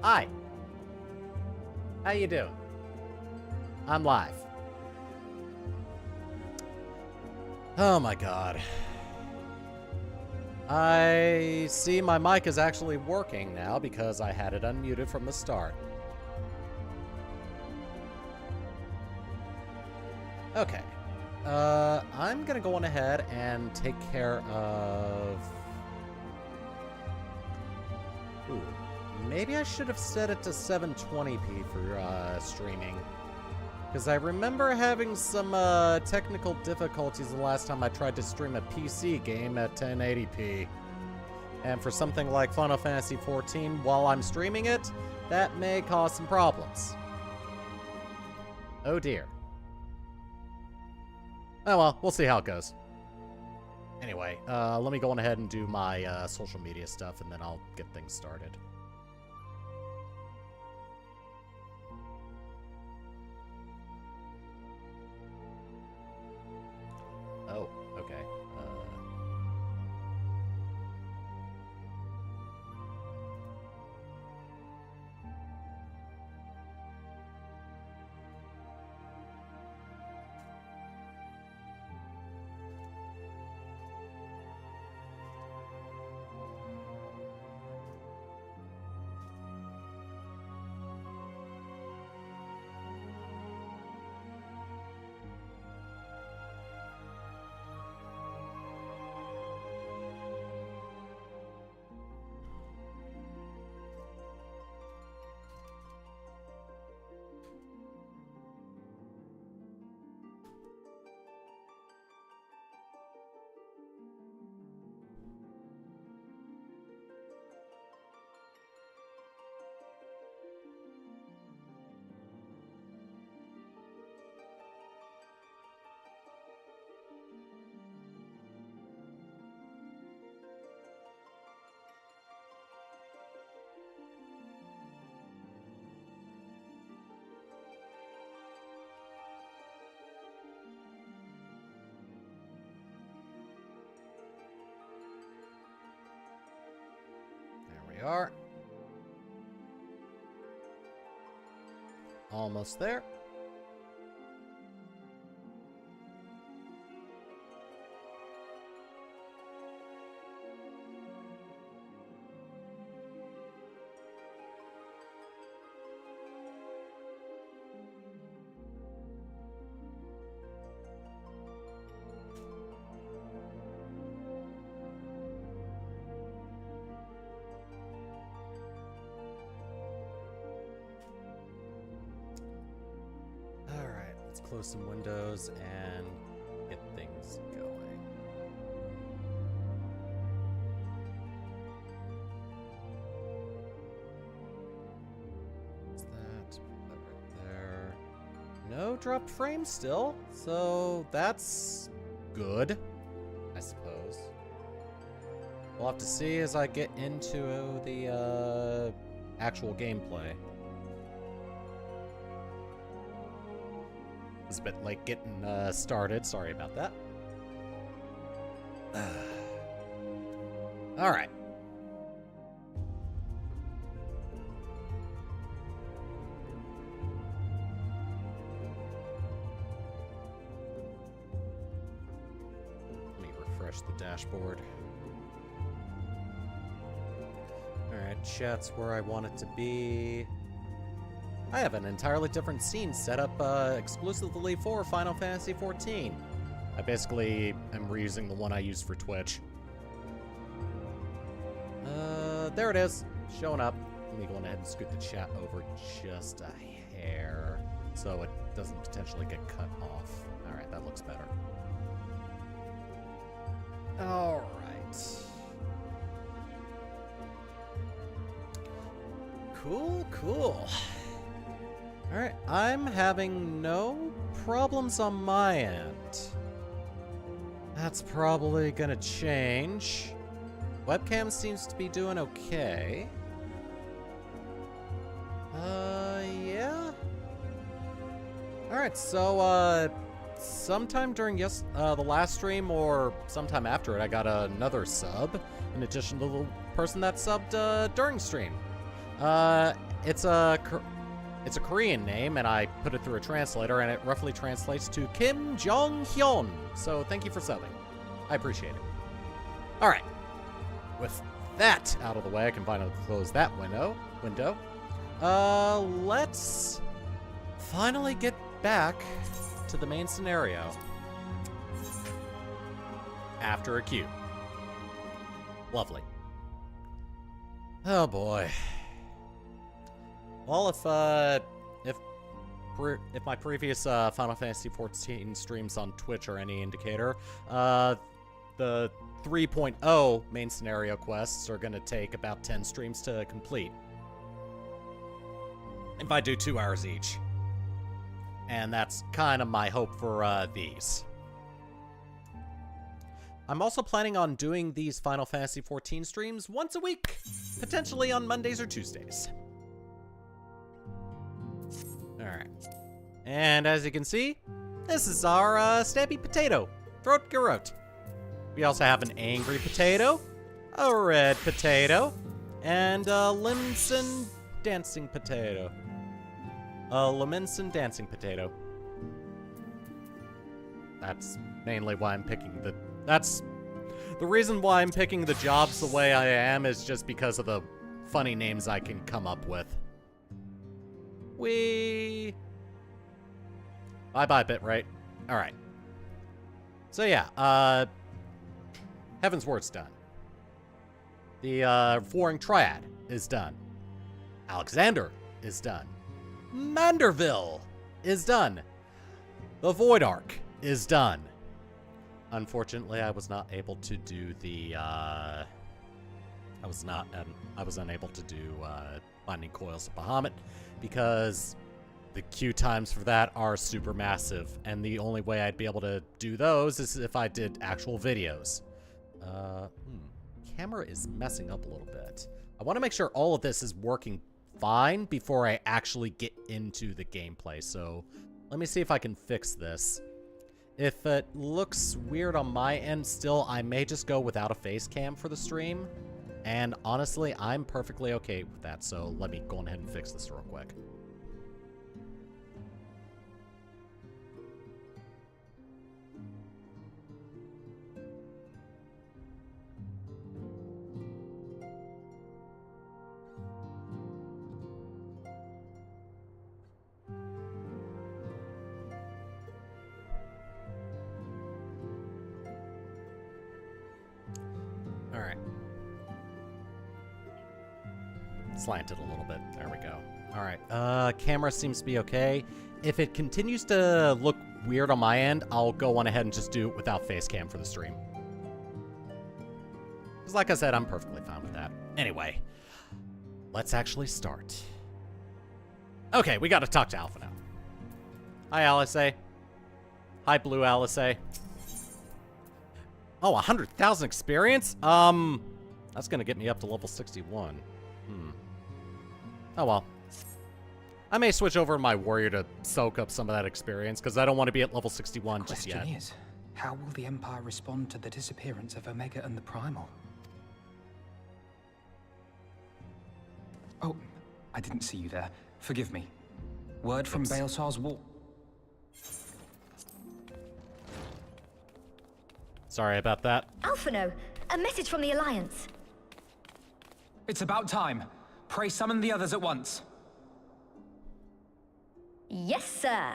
Hi. How you doing? I'm live. Oh my god. I see my mic is actually working now because I had it unmuted from the start. Okay. I'm gonna go on ahead and take care of... Ooh. Maybe I should have set it to 720p for streaming. Because I remember having some technical difficulties the last time I tried to stream a PC game at 1080p. And for something like Final Fantasy XIV, while I'm streaming it, that may cause some problems. Oh dear. Oh well, we'll see how it goes. Anyway, let me go on ahead and do my social media stuff, and then I'll get things started. Oh, okay. Are almost there. Close some windows and get things going. What's that? Put that right there. No dropped frames still, so that's good, I suppose. We'll have to see as I get into the actual gameplay. It's a bit late getting started. Sorry about that. All right. Let me refresh the dashboard. All right, chat's where I want it to be. I have an entirely different scene set up exclusively for Final Fantasy XIV. I basically am reusing the one I used for Twitch. There it is, showing up. Let me go ahead and scoot the chat over just a hair so it doesn't potentially get cut off. All right, that looks better. All right. Cool, cool. Alright, I'm having no problems on my end. That's probably gonna change. Webcam seems to be doing okay. Yeah. Alright, so, sometime during the last stream or sometime after it, I got another sub, in addition to the person that subbed, during stream. it's a Korean name, and I put it through a translator, and it roughly translates to Kim Jong-hyun. So thank you for subbing. I appreciate it. All right. With that out of the way, I can finally close that window. Let's finally get back to the main scenario after a queue. Lovely. Oh boy. Well, if my previous Final Fantasy XIV streams on Twitch are any indicator, the 3.0 main scenario quests are going to take about 10 streams to complete. If I do 2 hours each. And that's kind of my hope for these. I'm also planning on doing these Final Fantasy XIV streams once a week, potentially on Mondays or Tuesdays. Alright. And as you can see, this is our Stabby Potato, Throat Garrote. We also have an Angry Potato, a Red Potato, and a Limson Dancing Potato. Dancing Potato. That's mainly why I'm picking the... That's... The reason why I'm picking the jobs the way I am is just because of the funny names I can come up with. Bye-bye, Bitrate. Alright. So yeah, Heaven's Word's done. The Warring Triad is done. Alexander is done. Manderville is done. The Void Ark is done. Unfortunately, I was not able to do the, I was unable to do, Binding Coils of Bahamut because the queue times for that are super massive, and the only way I'd be able to do those is if I did actual videos. Camera is messing up a little bit. I want to make sure all of this is working fine before I actually get into the gameplay, so let me see if I can fix this. If it looks weird on my end still, I may just go without a face cam for the stream, and honestly, I'm perfectly okay with that, so let me go ahead and fix this real quick. Alright. Slanted a little bit. There we go. Alright. Camera seems to be okay. If it continues to look weird on my end, I'll go on ahead and just do it without face cam for the stream. Because like I said, I'm perfectly fine with that. Anyway, let's actually start. Okay, we gotta talk to Alpha now. Hi, Alice. Hi, Blue Alice. Oh, 100,000 experience? That's gonna get me up to level 61. Oh well. I may switch over to my warrior to soak up some of that experience, because I don't want to be at level 61 just yet. The question is, how will the Empire respond to the disappearance of Omega and the Primal? Oh, I didn't see you there. Forgive me. Word from Baelsar's wall. Sorry about that. Alphino, a message from the Alliance. It's about time. Pray summon the others at once. Yes, sir.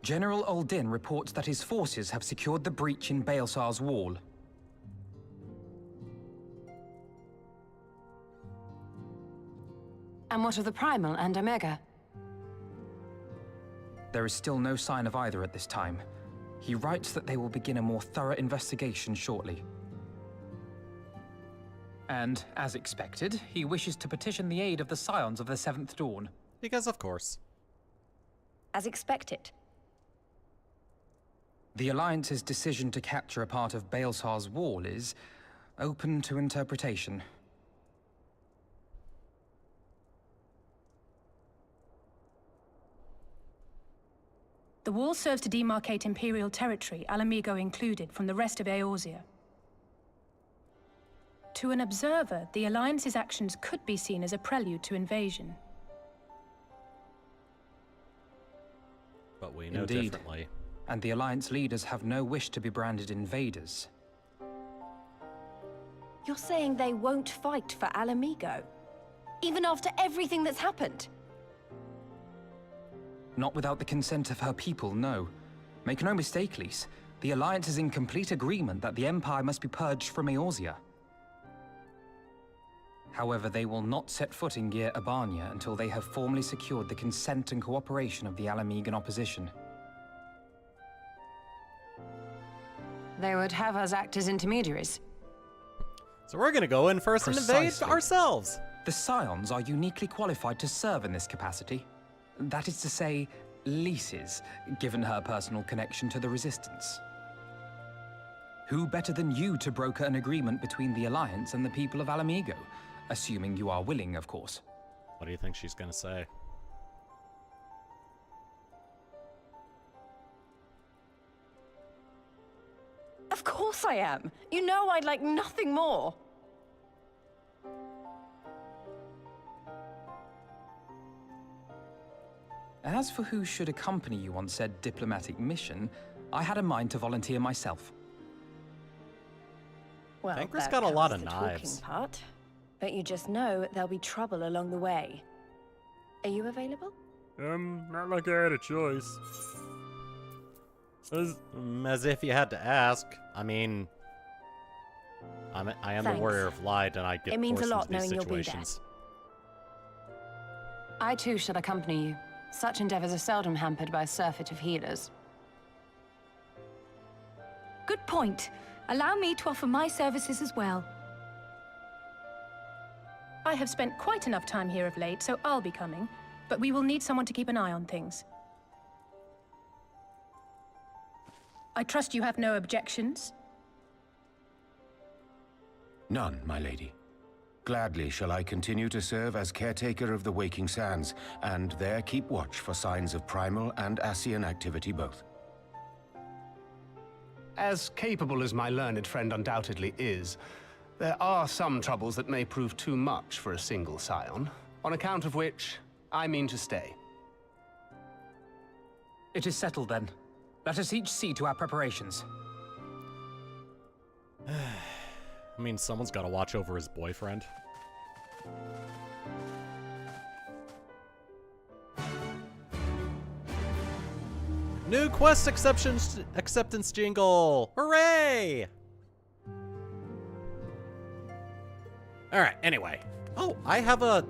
General Uldin reports that his forces have secured the breach in Baelsar's wall. And what of the Primal and Omega? There is still no sign of either at this time. He writes that they will begin a more thorough investigation shortly. And, as expected, he wishes to petition the aid of the Scions of the Seventh Dawn. Because of course. As expected. The Alliance's decision to capture a part of Baelsar's wall is open to interpretation. The wall serves to demarcate Imperial territory, Alamigo included, from the rest of Eorzea. To an observer, the Alliance's actions could be seen as a prelude to invasion. But we know Indeed. differently. And the Alliance leaders have no wish to be branded invaders. You're saying they won't fight for Alamigo? Even after everything that's happened? Not without the consent of her people, no. Make no mistake, Lise. The Alliance is in complete agreement that the Empire must be purged from Eorzea. However, they will not set foot in Gyr Abania until they have formally secured the consent and cooperation of the Alamigan opposition. They would have us act as intermediaries. So we're gonna go in first and invade Precisely. ourselves. The Scions are uniquely qualified to serve in this capacity. That is to say, Lise's, given her personal connection to the Resistance. Who better than you to broker an agreement between the Alliance and the people of Alamigo? Assuming you are willing, of course. What do you think she's gonna say? Of course I am. You know I'd like nothing more. As for who should accompany you on said diplomatic mission, I had a mind to volunteer myself. Well, Banker's that got a lot covers of the knives. talking part. But you just know there'll be trouble along the way. Are you available? Not like I had a choice. As if you had to ask. I mean, I am the Thanks. warrior of light, and I get It means forced a lot into these knowing you'll be there. situations. I too shall accompany you. Such endeavors are seldom hampered by a surfeit of healers. Good point. Allow me to offer my services as well. I have spent quite enough time here of late, so I'll be coming. But we will need someone to keep an eye on things. I trust you have no objections? None, my lady. Gladly shall I continue to serve as caretaker of the Waking Sands, and there keep watch for signs of primal and Ascian activity both. As capable as my learned friend undoubtedly is, there are some troubles that may prove too much for a single scion, on account of which I mean to stay. It is settled then. Let us each see to our preparations. I mean, someone's got to watch over his boyfriend. New quest acceptance jingle! Hooray! Alright, anyway. Oh, I have a...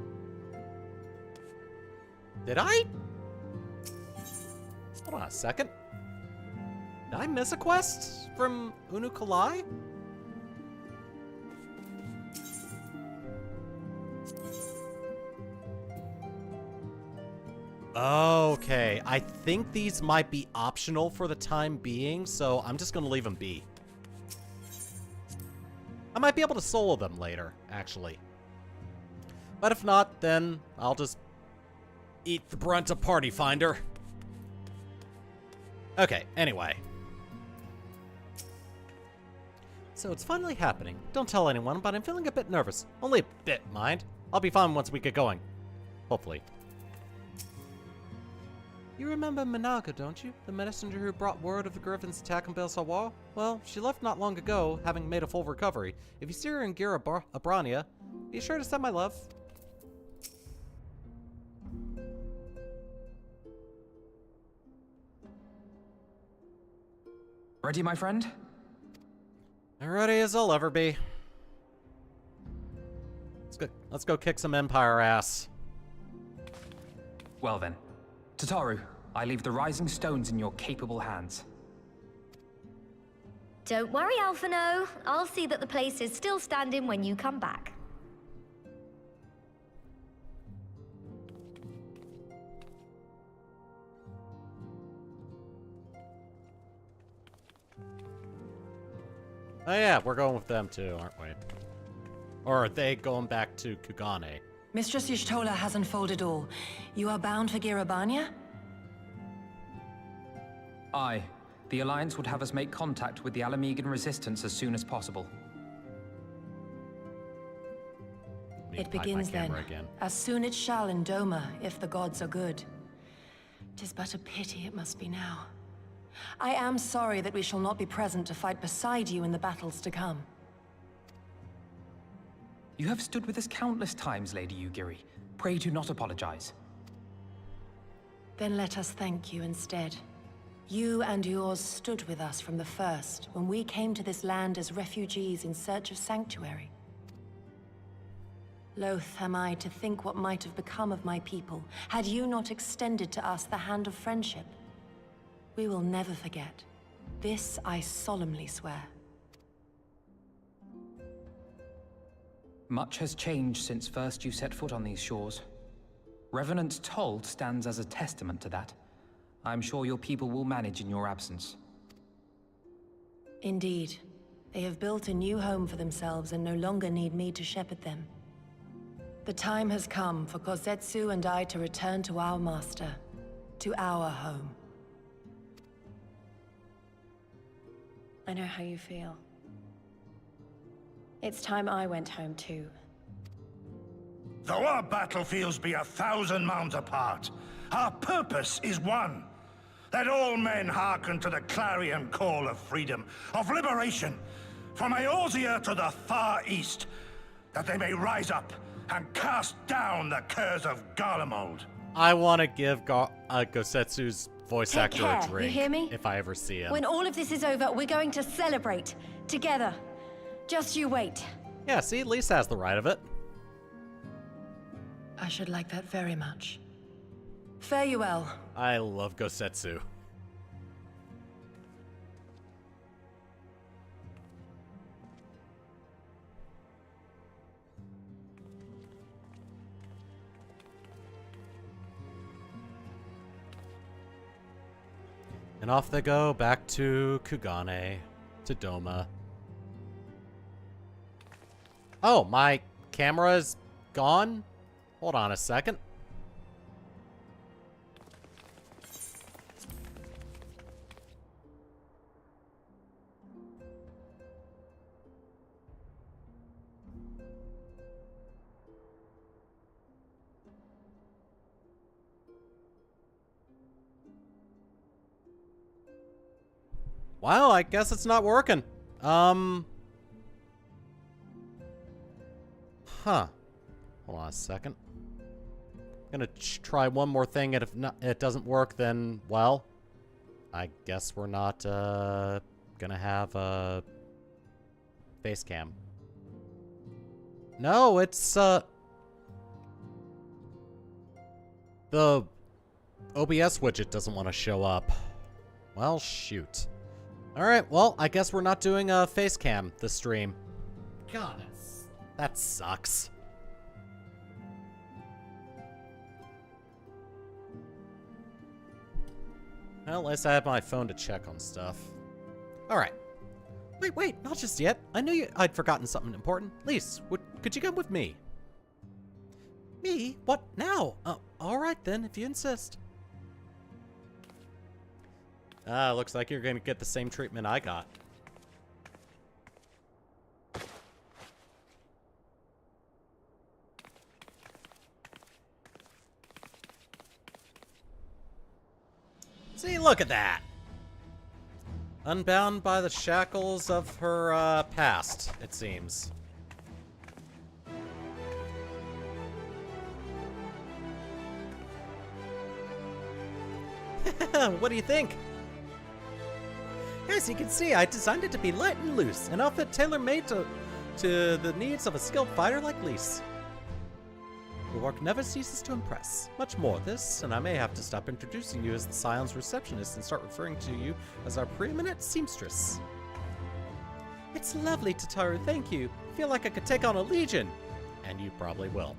Did I? Hold on a second. Did I miss a quest from Unukalai? Okay, I think these might be optional for the time being, so I'm just gonna leave them be. I might be able to solo them later, actually. But if not, then I'll just eat the brunt of Party Finder. Okay, anyway. So it's finally happening. Don't tell anyone, but I'm feeling a bit nervous. Only a bit, mind. I'll be fine once we get going. Hopefully. You remember Minaga, don't you? The messenger who brought word of the Griffin's attack on Belsawar? Well, she left not long ago, having made a full recovery. If you see her in Gyr Abania, be sure to send my love. Ready, my friend? Ready as I'll ever be. Let's go kick some Empire ass. Well then. Tataru, I leave the rising stones in your capable hands. Don't worry, Alphino. I'll see that the place is still standing when you come back. Oh yeah, we're going with them too, aren't we? Or are they going back to Kugane? Mistress Y'shtola has unfolded all. You are bound for Gyr Abania? Aye. The Alliance would have us make contact with the Alamegan resistance as soon as possible. It begins then, as soon it shall in Doma, if the gods are good. 'Tis but a pity it must be now. I am sorry that we shall not be present to fight beside you in the battles to come. You have stood with us countless times, Lady Yugiri. Pray do not apologize. Then let us thank you instead. You and yours stood with us from the first, when we came to this land as refugees in search of sanctuary. Loath am I to think what might have become of my people, had you not extended to us the hand of friendship. We will never forget. This I solemnly swear. Much has changed since first you set foot on these shores. Revenant Told stands as a testament to that. I'm sure your people will manage in your absence. Indeed. They have built a new home for themselves and no longer need me to shepherd them. The time has come for Kozetsu and I to return to our master, to our home. I know how you feel. It's time I went home too. Though our battlefields be 1,000 mounds apart, our purpose is one. That all men hearken to the clarion call of freedom, of liberation, from Eorzea to the far east, that they may rise up and cast down the curse of Garlemald. I want to give Gosetsu's voice Take actor care, a drink you hear me? if I ever see him. When all of this is over, we're going to celebrate. Together. Just you wait. Yeah, see, at least has the right of it. I should like that very much. Fare you well. I love Gosetsu. And off they go back to Kugane, to Doma. Oh, my camera's gone? Hold on a second. Wow, I guess it's not working. Huh. Hold on a second. I'm gonna try one more thing, and if it doesn't work, then, well, I guess we're not, gonna have a face cam. No, it's, the OBS widget doesn't want to show up. Well, shoot. Alright, well, I guess we're not doing a face cam this stream. God, that sucks. Well, at least I have my phone to check on stuff. Alright. Wait, not just yet. I knew I'd forgotten something important. Lise, could you come with me? Me? What, now? Alright then, if you insist. Looks like you're gonna get the same treatment I got. See, look at that! Unbound by the shackles of her, past, it seems. What do you think? As you can see, I designed it to be light and loose, an outfit tailor-made to the needs of a skilled fighter like Lise. Your work never ceases to impress. Much more this, and I may have to stop introducing you as the Scion's receptionist and start referring to you as our preeminent seamstress. It's lovely, Tataru, thank you. I feel like I could take on a legion. And you probably will.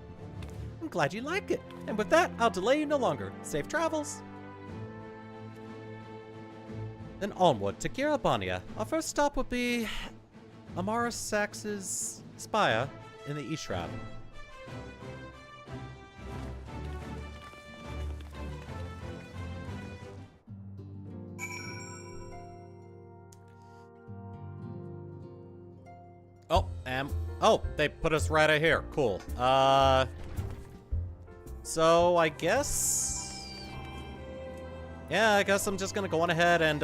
I'm glad you like it. And with that, I'll delay you no longer. Safe travels. Then onward to Girabania. Our first stop would be Amara Sax's Spire in the Ishram. Oh, they put us right out here. Cool. So I guess... Yeah, I guess I'm just gonna go on ahead and,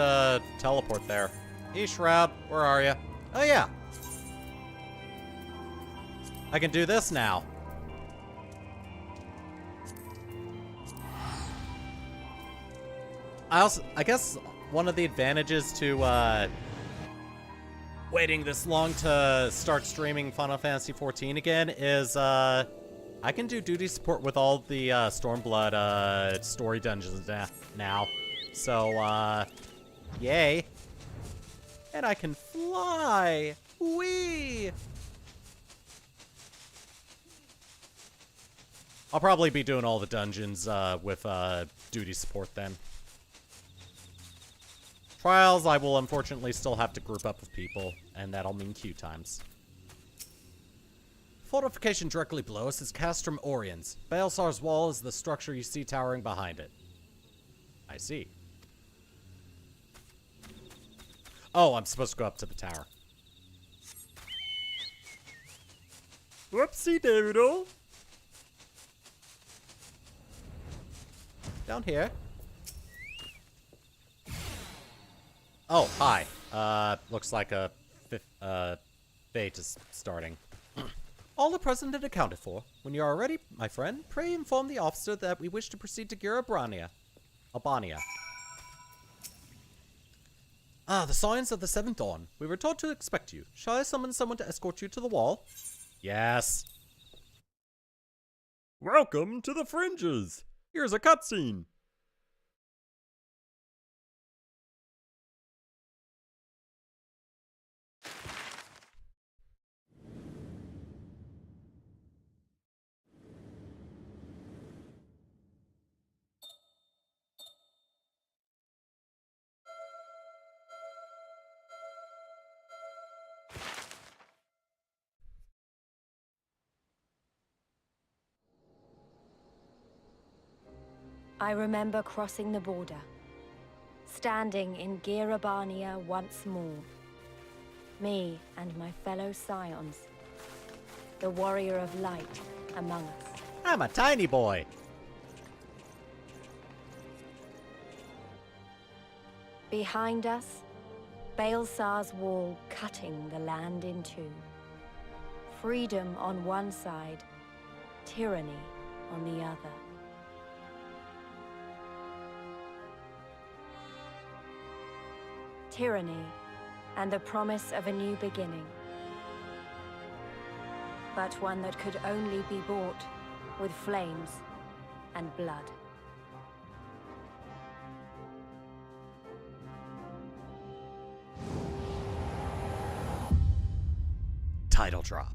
teleport there. Hey, Shroud, where are you? Oh, yeah. I can do this now. I guess one of the advantages to, waiting this long to start streaming Final Fantasy XIV again is, I can do duty support with all the, Stormblood, story dungeons now. So, yay. And I can fly! Whee! I'll probably be doing all the dungeons, with, duty support then. Trials, I will unfortunately still have to group up with people, and that'll mean queue times. Fortification directly below us is Castrum Oriens. Baelsar's wall is the structure you see towering behind it. I see. Oh, I'm supposed to go up to the tower. Whoopsie doodle. Down here. Oh, hi. Looks like a fate is starting. All are present and accounted for. When you are ready, my friend, pray inform the officer that we wish to proceed to Albania. Ah, the signs of the 7th dawn. We were told to expect you. Shall I summon someone to escort you to the wall? Yes. Welcome to the Fringes. Here's a cutscene. I remember crossing the border, standing in Albania once more. Me and my fellow scions, the warrior of light among us. I'm a tiny boy. Behind us, Baelsar's wall cutting the land in two. Freedom on one side, tyranny on the other. Tyranny and the promise of a new beginning. But one that could only be bought with flames and blood. Title drop.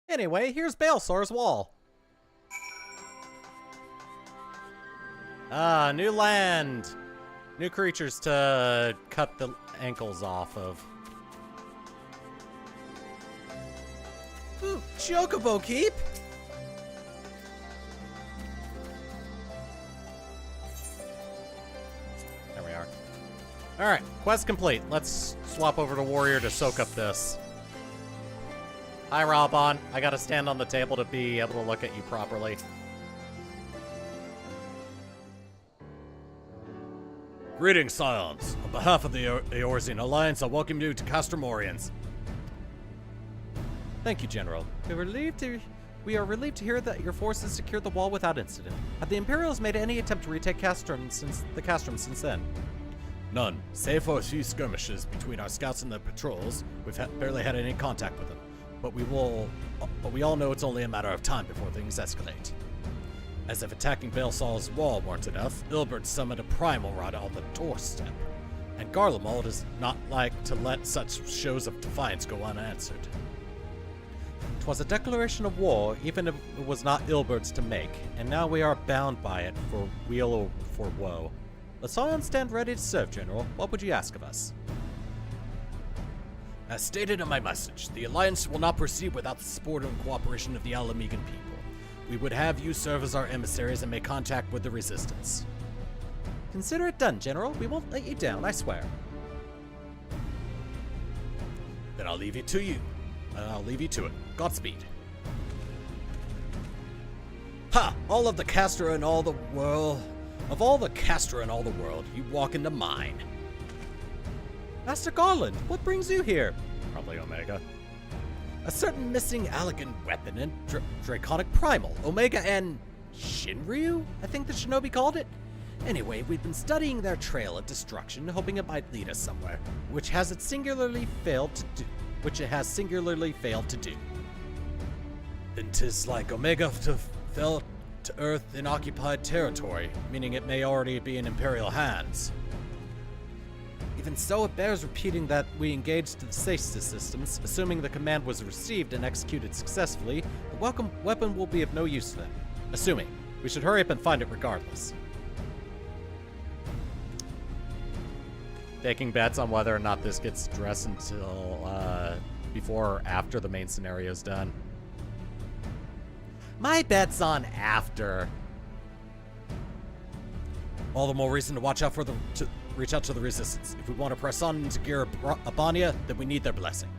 Anyway, here's Baelsar's wall. Ah, new land. New creatures to cut the ankles off of. Ooh, Chocobo Keep? There we are. Alright, quest complete. Let's swap over to Warrior to soak up this. Hi, Raubon. I gotta stand on the table to be able to look at you properly. Greetings, Scions. On behalf of the Eorzean Alliance, I welcome you to Castrum Oriens. Thank you, General. We are relieved to hear that your forces secured the wall without incident. Have the Imperials made any attempt to retake Castrum since then? None. Save for a few skirmishes between our scouts and the patrols, we've barely had any contact with them. But we all know it's only a matter of time before things escalate. As if attacking Baelsar's wall weren't enough, Ilbert summoned a primal rod on the doorstep, and Garlemald does not like to let such shows of defiance go unanswered. 'Twas a declaration of war, even if it was not Ilbert's to make, and now we are bound by it for weal or for woe. The Scions stand ready to serve, General. What would you ask of us? As stated in my message, the Alliance will not proceed without the support and cooperation of the Alamegan people. we would have you serve as our emissaries and make contact with the Resistance. Consider it done, General. We won't let you down, I swear. Then I'll leave it to you. I'll leave you to it. Godspeed. Ha! All of the Castor in all the world. Of all the Castor in all the world, you walk into mine. Master Garland, what brings you here? Probably Omega. A certain missing elegant weapon and draconic primal. Omega and Shinryu, I think the shinobi called it. Anyway, we've been studying their trail of destruction, hoping it might lead us somewhere, which it has singularly failed to do. Then 'tis like Omega fell to Earth in occupied territory, meaning it may already be in Imperial hands. Even so, it bears repeating that we engaged the stasis systems, assuming the command was received and executed successfully. The weapon will be of no use to them. Assuming. We should hurry up and find it regardless. Taking bets on whether or not this gets addressed until before or after the main scenario is done. My bet's on after. All the more reason to watch out for to reach out to the Resistance. If we want to press on into Girabania, then we need their blessing.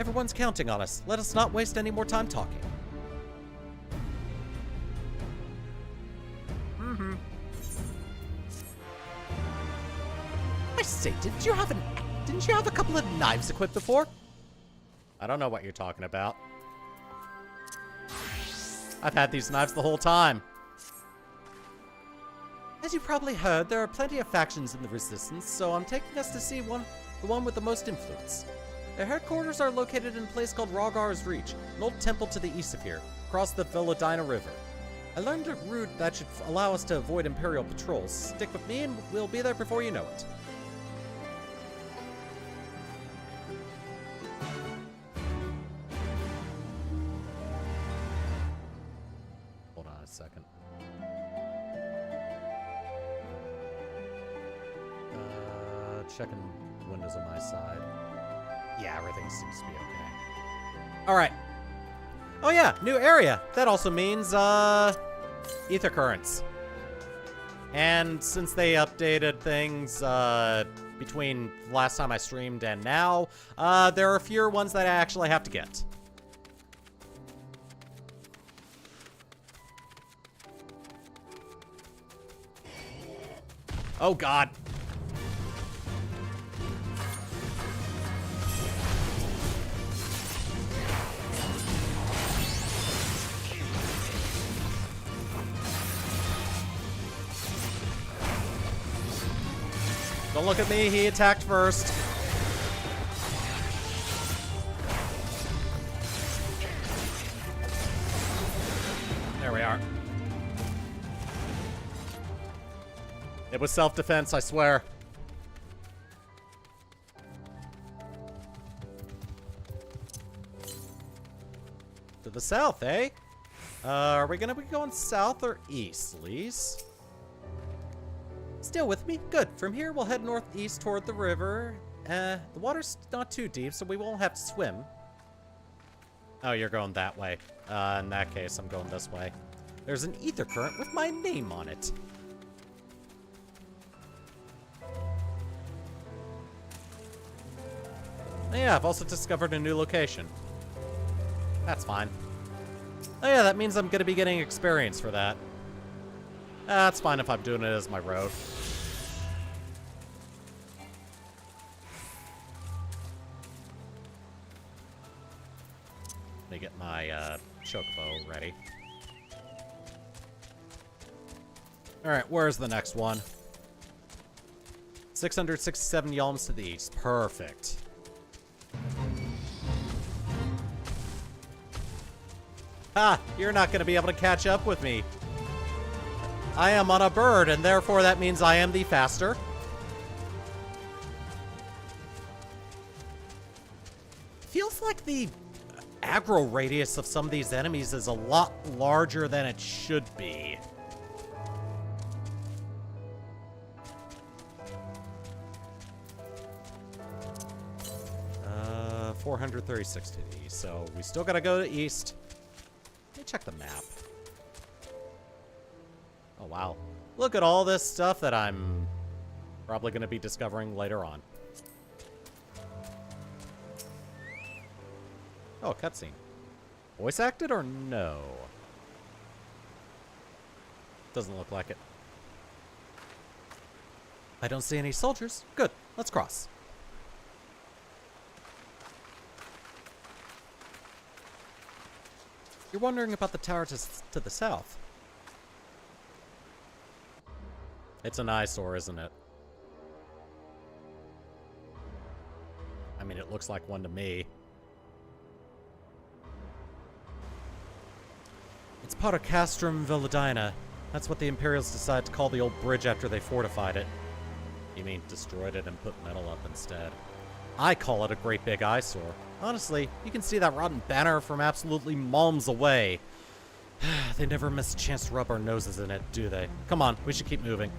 Everyone's counting on us. Let us not waste any more time talking. I say, didn't you have a couple of knives equipped before? I don't know what you're talking about. I've had these knives the whole time. As you probably heard, there are plenty of factions in the Resistance, so I'm taking us to see the one with the most influence. Their headquarters are located in a place called Rogar's Reach, an old temple to the east of here, across the Velodina River. I learned a route that should allow us to avoid Imperial patrols. Stick with me and we'll be there before you know it. Hold on a second. Checking windows on my side. Yeah, everything seems to be okay. Alright. Oh yeah, new area. That also means, ether currents. And since they updated things, between last time I streamed and now, there are fewer ones that I actually have to get. Oh god. Don't look at me, he attacked first. There we are. It was self-defense, I swear. To the south, eh? Are we gonna be going south or east, Lise? Still with me? Good. From here, we'll head northeast toward the river. The water's not too deep, so we won't have to swim. Oh, you're going that way. In that case, I'm going this way. There's an ether current with my name on it. Yeah, I've also discovered a new location. That's fine. Oh yeah, that means I'm gonna be getting experience for that. That's fine if I'm doing it as my road. Let me get my chocobo ready. Alright, where's the next one? 667 yalms to the east. Perfect. Ha! You're not going to be able to catch up with me. I am on a bird, and therefore that means I am the faster. Feels like the aggro radius of some of these enemies is a lot larger than it should be. Uh, 436 to the east, so we still gotta go to east. me check the map. Oh, wow. Look at all this stuff that I'm probably going to be discovering later on. Oh, cutscene. Voice acted or no? Doesn't look like it. I don't see any soldiers. Good. Let's cross. You're wondering about the tower to the south. It's an eyesore, isn't it? I mean, it looks like one to me. It's Potocastrum Villadina. That's what the Imperials decided to call the old bridge after they fortified it. You mean destroyed it and put metal up instead? I call it a great big eyesore. Honestly, you can see that rotten banner from absolutely miles away. They never miss a chance to rub our noses in it, do they? Come on, we should keep moving.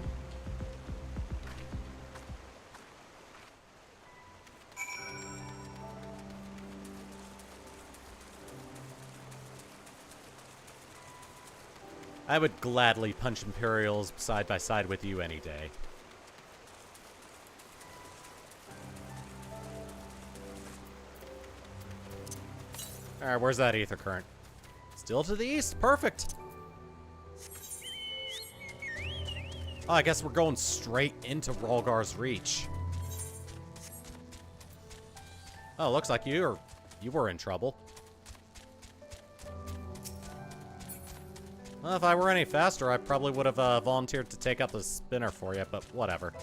I would gladly punch Imperials side by side with you any day. Alright, where's that ether current? Still to the east. Perfect. Oh, I guess we're going straight into Rolgar's Reach. Oh, looks like you were in trouble. Well, if I were any faster, I probably would have volunteered to take out the spinner for you, but whatever.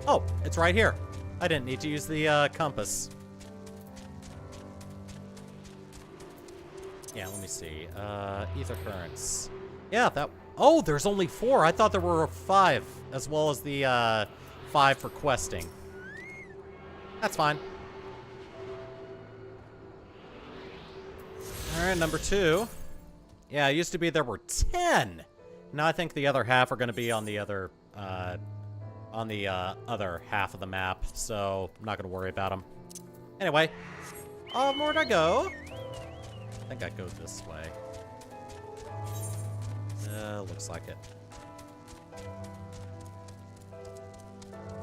Oh, it's right here. I didn't need to use the compass. Yeah, let me see. Ether currents. Yeah, that... Oh, there's only 4. I thought there were 5, as well as the 5 for questing. That's fine. Alright, number 2. Yeah, it used to be there were 10. Now I think the other half are going to be on the other other half of the map, so I'm not going to worry about them. Anyway, where'd I go? I think I go this way. Looks like it.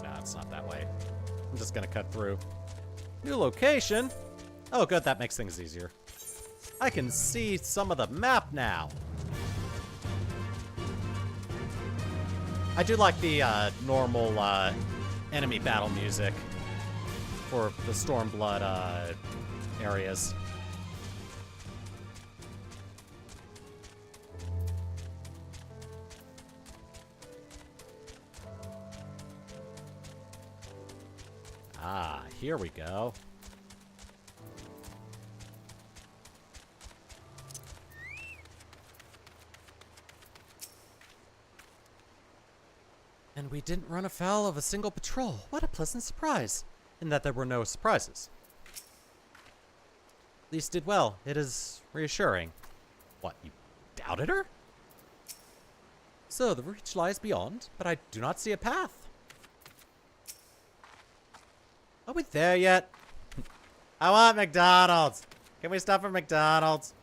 Nah, it's not that way. I'm just going to cut through. New location? Oh, good, that makes things easier. I can see some of the map now. I do like the normal enemy battle music for the Stormblood areas. Ah, here we go. And we didn't run afoul of a single patrol. What a pleasant surprise. In that there were no surprises. At least did well. It is reassuring. What, you doubted her? So, the reach lies beyond, but I do not see a path. Are we there yet? I want McDonald's. Can we stop at McDonald's?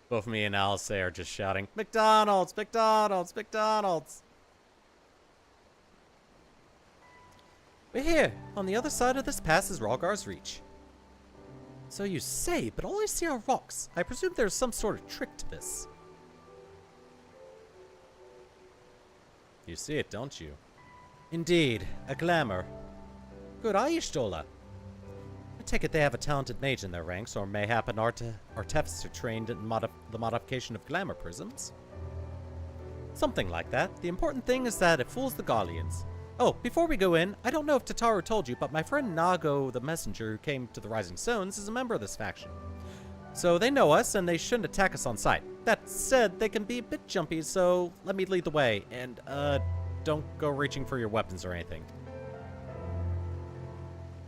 Both me and Alice are just shouting, McDonald's, McDonald's, McDonald's. We're here. On the other side of this pass is Rolgar's Reach. So you say, but all I see are rocks. I presume there's some sort of trick to this. You see it, don't you? Indeed, a glamour. Good eye, Stola. I take it they have a talented mage in their ranks, or mayhap an artificer trained in the modification of glamour prisms. Something like that. The important thing is that it fools the Garleans. Oh, before we go in, I don't know if Tataru told you, but my friend Nago, the messenger who came to the Rising Stones, is a member of this faction. So they know us, and they shouldn't attack us on sight. That said, they can be a bit jumpy, so let me lead the way, and, don't go reaching for your weapons or anything.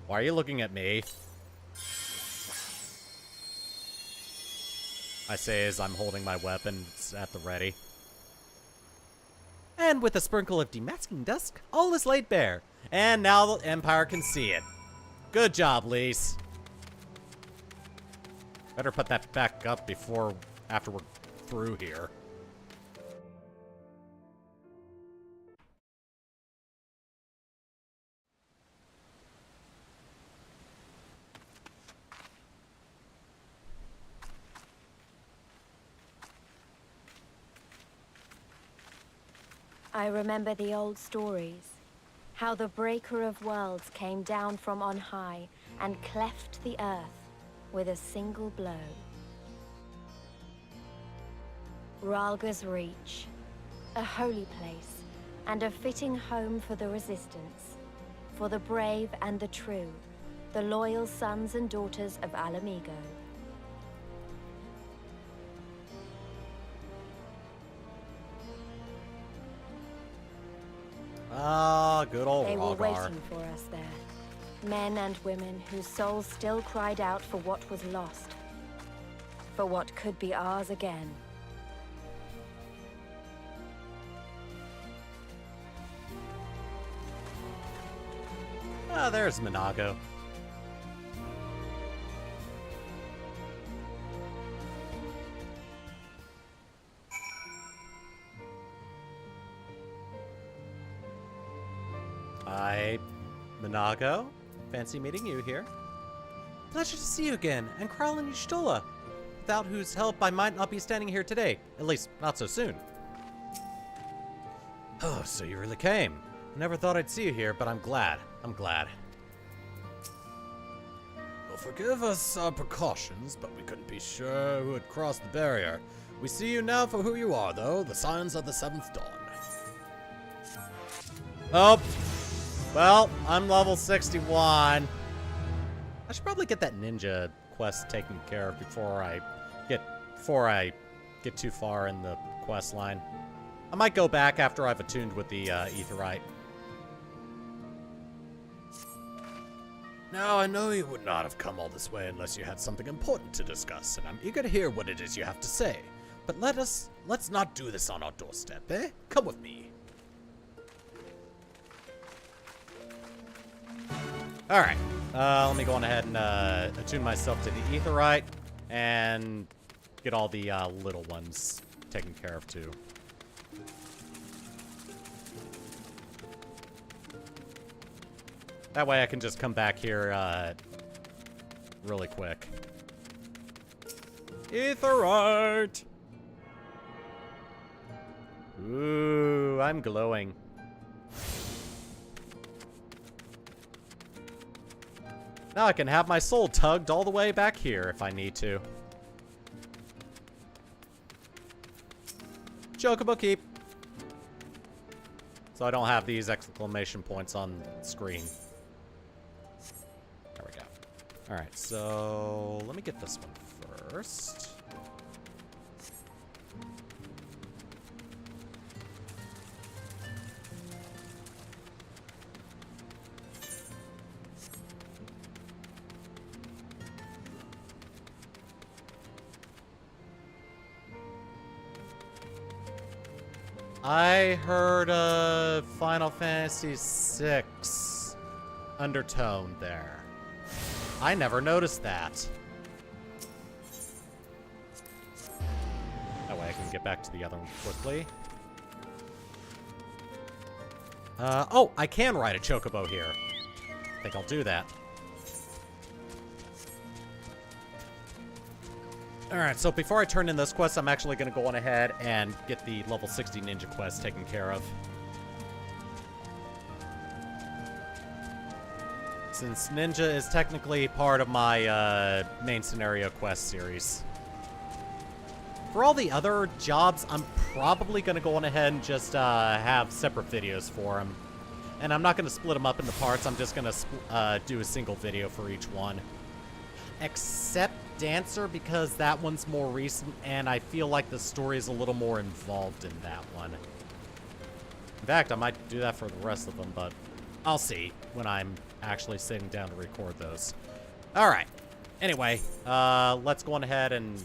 Why are you looking at me? I say as I'm holding my weapons at the ready. And with a sprinkle of demasking dust, all is laid bare. And now the Empire can see it. Good job, Lise. Better put that back up after we're through here. I remember the old stories. How the Breaker of Worlds came down from on high and cleft the earth with a single blow. Ralga's Reach, a holy place and a fitting home for the Resistance, for the brave and the true, the loyal sons and daughters of Alamigo. Ah, good old They were Ralgar. waiting for us there. Men and women whose souls still cried out for what was lost. For what could be ours again. Ah, there's Minago. Hi, Minago. Fancy meeting you here. Pleasure to see you again, and Krall and Y'shtola, without whose help I might not be standing here today. At least, not so soon. Oh, so you really came. Never thought I'd see you here, but I'm glad. I'm glad. Well, forgive us our precautions, but we couldn't be sure who had crossed the barrier. We see you now for who you are, though, the Scions of the Seventh Dawn. Oh, well, I'm level 61. I should probably get that ninja quest taken care of before I get too far in the quest line. I might go back after I've attuned with the Aetheryte. Now, I know you would not have come all this way unless you had something important to discuss, and I'm eager to hear what it is you have to say. But let's not do this on our doorstep, eh? Come with me. Alright, let me go on ahead and attune myself to the Aetheryte and get all the little ones taken care of too. That way I can just come back here really quick. Aetheryte! Ooh, I'm glowing. Now I can have my soul tugged all the way back here if I need to. Chocobo keep. So I don't have these exclamation points on the screen. There we go. Alright, so let me get this one first. I heard a Final Fantasy VI undertone there. I never noticed that. That way I can get back to the other one quickly. Oh, I can ride a chocobo here. I think I'll do that. Alright, so before I turn in this quest, I'm actually going to go on ahead and get the level 60 ninja quest taken care of. Since ninja is technically part of my main scenario quest series. For all the other jobs, I'm probably going to go on ahead and just have separate videos for them. And I'm not going to split them up into parts, I'm just going to do a single video for each one. Except Dancer, because that one's more recent, and I feel like the story is a little more involved in that one. In fact, I might do that for the rest of them, but I'll see when I'm actually sitting down to record those. Alright. Anyway, let's go on ahead and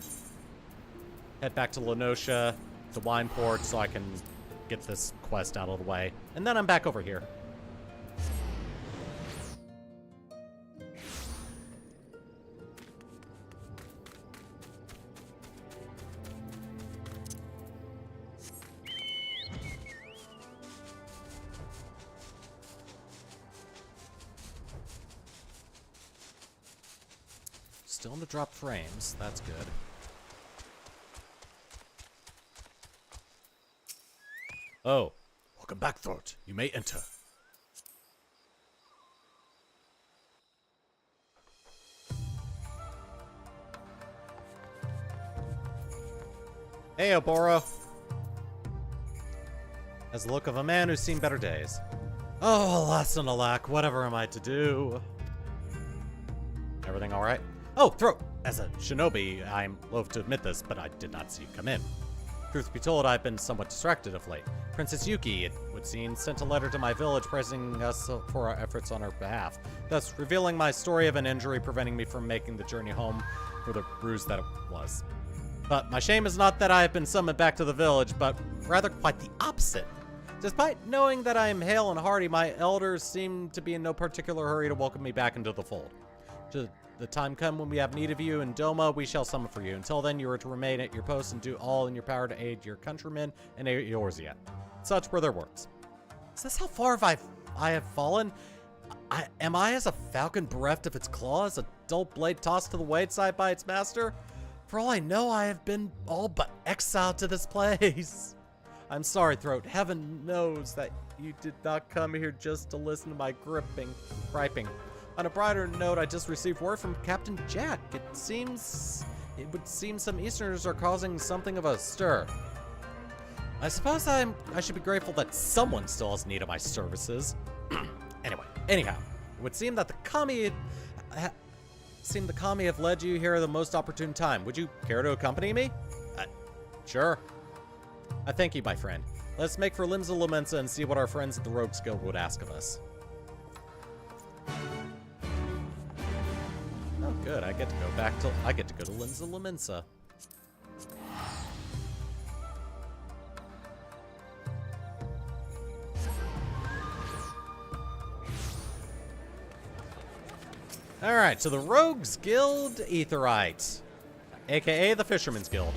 head back to Lenosha, to Wineport, so I can get this quest out of the way. And then I'm back over here. Still in the drop frames. That's good. Oh. Welcome back, Thort. You may enter. Hey, Oboro. Has the look of a man who's seen better days. Oh, alas and alack, whatever am I to do? Everything alright? Oh, Throat! As a shinobi, I'm loath to admit this, but I did not see you come in. Truth be told, I've been somewhat distracted of late. Princess Yuki, it would seem, sent a letter to my village praising us for our efforts on her behalf, thus revealing my story of an injury preventing me from making the journey home for the bruise that it was. But my shame is not that I have been summoned back to the village, but rather quite the opposite. Despite knowing that I am hale and hearty, my elders seem to be in no particular hurry to welcome me back into the fold. Should the time come when we have need of you in Doma, we shall summon for you. Until then, you are to remain at your post and do all in your power to aid your countrymen and Eorzea. Such were their words. Is this how far I have fallen? Am I as a falcon bereft of its claws, a dull blade tossed to the wayside by its master? For all I know, I have been all but exiled to this place. I'm sorry, Throat. Heaven knows that you did not come here just to listen to my griping. On a brighter note, I just received word from Captain Jack. It would seem some Easterners are causing something of a stir. I suppose I should be grateful that someone still has need of my services. Anyhow, it would seem that the kami have led you here at the most opportune time. Would you care to accompany me? Sure. I thank you, my friend. Let's make for Limsa Lamensa and see what our friends at the Rogues Guild would ask of us. Oh, good. I get to go to Limsa Lamensa. Alright, so the Rogues Guild Aetheryte, aka the Fisherman's Guild.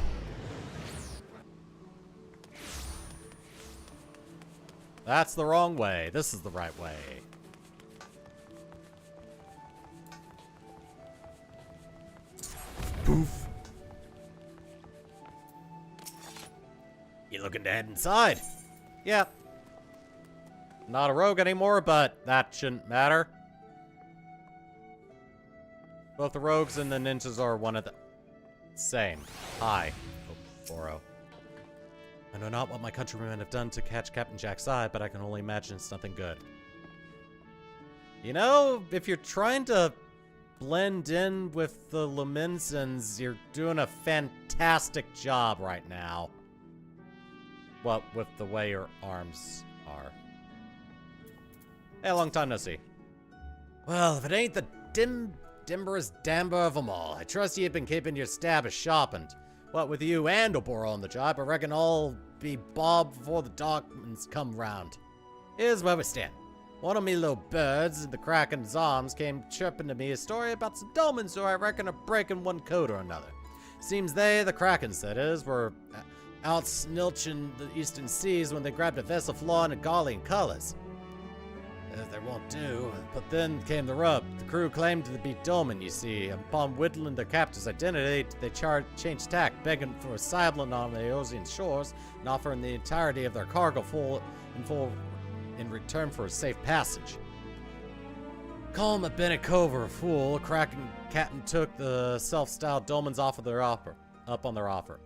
That's the wrong way. This is the right way. Poof. You looking to head inside? Yeah. Not a rogue anymore, but that shouldn't matter. Both the rogues and the ninjas are one of the same. Hi, Oboro. I know not what my countrymen have done to catch Captain Jack's eye, but I can only imagine it's nothing good. You know, if you're trying to blend in with the Lumensans, you're doing a fantastic job right now. What with the way your arms are. Hey, long time no see. Well, if it ain't the dimberest damber of them all, I trust you've been keeping your stab sharpened. What with you and Oboro on the job, I reckon I'll be bob before the darkmans come round. Here's where we stand. One of me little birds in the Kraken's arms came chirping to me a story about some dolmens who I reckon are breaking one code or another. Seems they, the Krakens that is, were out snilching the eastern seas when they grabbed a vessel flying in Garlean colors. They won't do. But then came the rub. The crew claimed to be dolmen, you see. Upon whittling their captor's identity, they changed tack, begging for asylum on the Eorzea shores and offering the entirety of their cargo full in return for a safe passage. Call him a Bennett a fool. Kraken captain took the self-styled dolmens off of up on their offer.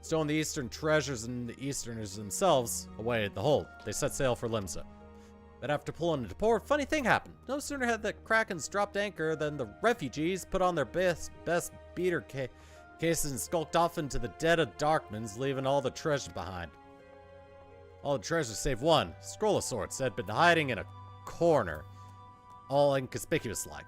Stolen the eastern treasures and the Easterners themselves away at the hold. They set sail for Limsa. But after pulling into port, funny thing happened. No sooner had the Krakens dropped anchor than the refugees put on their best beater cases and skulked off into the dead of Darkmans, leaving all the treasure behind. All the treasure save one, scroll of sorts, had been hiding in a corner, all inconspicuous like.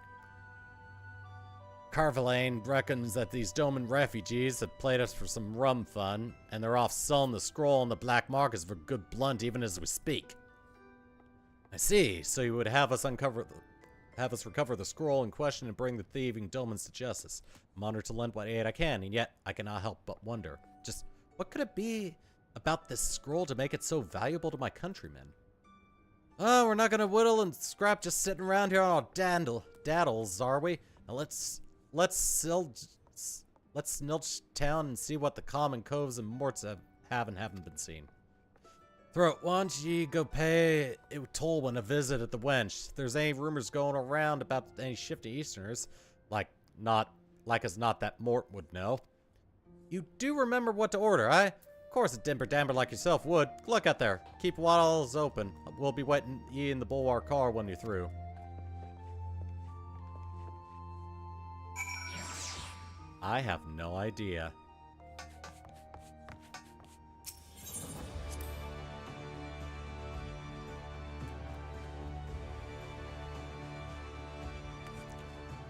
Carvalane reckons that these Doman refugees have played us for some rum fun, and they're off selling the scroll on the black markets for good blunt even as we speak. I see, so you would have us recover the scroll in question and bring the thieving Domans to justice. I'm honored to lend what aid I can, and yet I cannot help but wonder, just what could it be about this scroll to make it so valuable to my countrymen? Oh, we're not gonna whittle and scrap just sitting around here on our daddles, are we? Now let's snilch town and see what the common coves and morts have and haven't been seen. Throat, why don't ye go pay a toll when a visit at the wench? If there's any rumors going around about any shifty Easterners, like as not that Mort would know. You do remember what to order, eh? Of course a dimber damber like yourself would. Look out there. Keep wattles open. We'll be waiting ye in the bulwark car when you're through. I have no idea.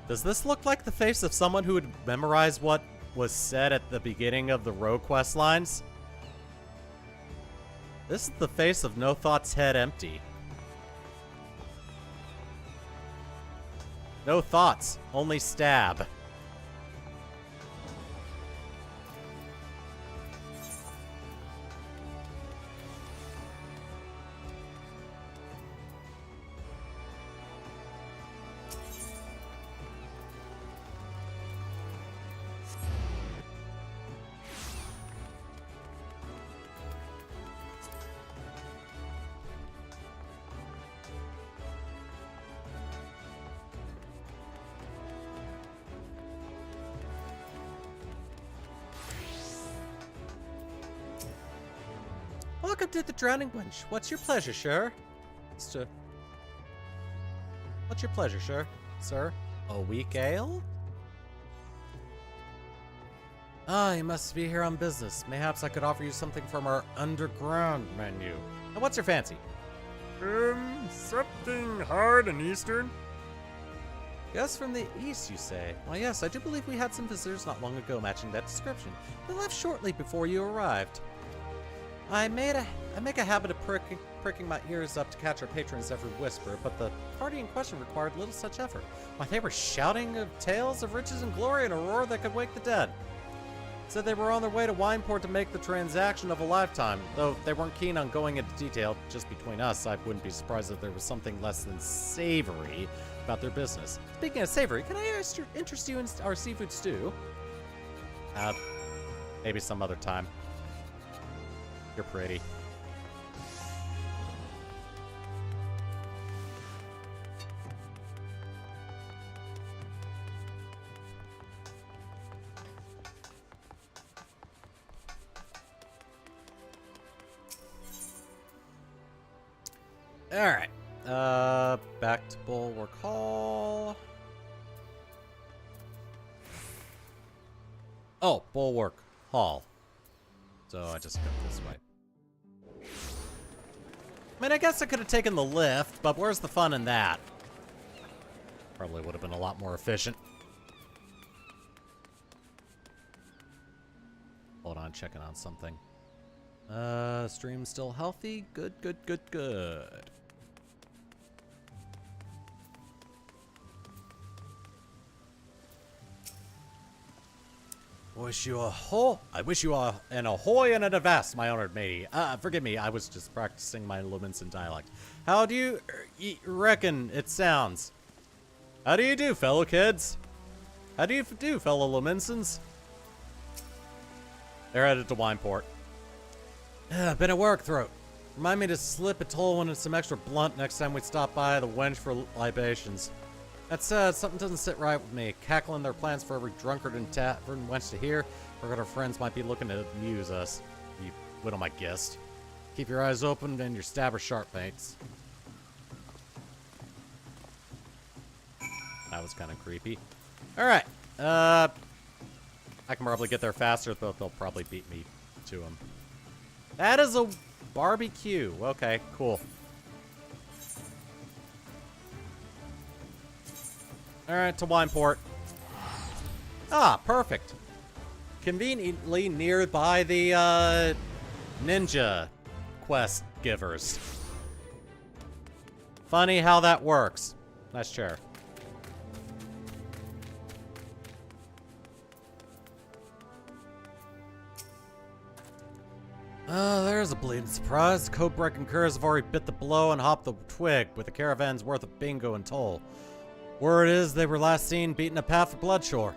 Does this look like the face of someone who would memorize what was said at the beginning of the row quest lines? This is the face of No Thoughts Head Empty. No thoughts, only stab. Welcome to the Drowning Wench. What's your pleasure, sir? What's your pleasure, sir? A weak ale? Ah, you must be here on business. Mayhaps I could offer you something from our underground menu. Now, what's your fancy? Something hard and eastern? Yes, from the east, you say? Why, yes, I do believe we had some visitors not long ago matching that description. They left shortly before you arrived. I make a habit of pricking my ears up to catch our patrons' every whisper, but the party in question required little such effort. Why, they were shouting of tales of riches and glory in a roar that could wake the dead. Said they were on their way to Wineport to make the transaction of a lifetime, though they weren't keen on going into detail. Just between us, I wouldn't be surprised if there was something less than savory about their business. Speaking of savory, can I interest you in our seafood stew? Maybe some other time. You're pretty. Alright. Back to Bulwark Hall. Oh, Bulwark Hall. So I just go this way. I mean, I guess I could have taken the lift, but where's the fun in that? Probably would have been a lot more efficient. Hold on, checking on something. Stream's still healthy. Good. I wish you an ahoy and an avast, my honored matey. Forgive me, I was just practicing my Lumenson dialect. How do you reckon it sounds? How do you do, fellow kids? How do you do, fellow Lumensons? They're headed to Wineport. Been at work, Throat. Remind me to slip a toll when it's some extra blunt next time we stop by the wench for libations. That said, something doesn't sit right with me. Cackling their plans for every drunkard and tavern wench to hear. Forgot our friends might be looking to amuse us. You whittle my guest. Keep your eyes open and your stabber sharp, mates. That was kind of creepy. Alright. I can probably get there faster, though they'll probably beat me to them. That is a barbecue. Okay, cool. Alright, to Wineport. Ah, perfect. Conveniently nearby the, ninja quest givers. Funny how that works. Nice chair. There's a bleeding surprise. The code-breaking curs have already bit the blow and hopped the twig with a caravan's worth of bingo and toll. Word is they were last seen beating a path for Bloodshore.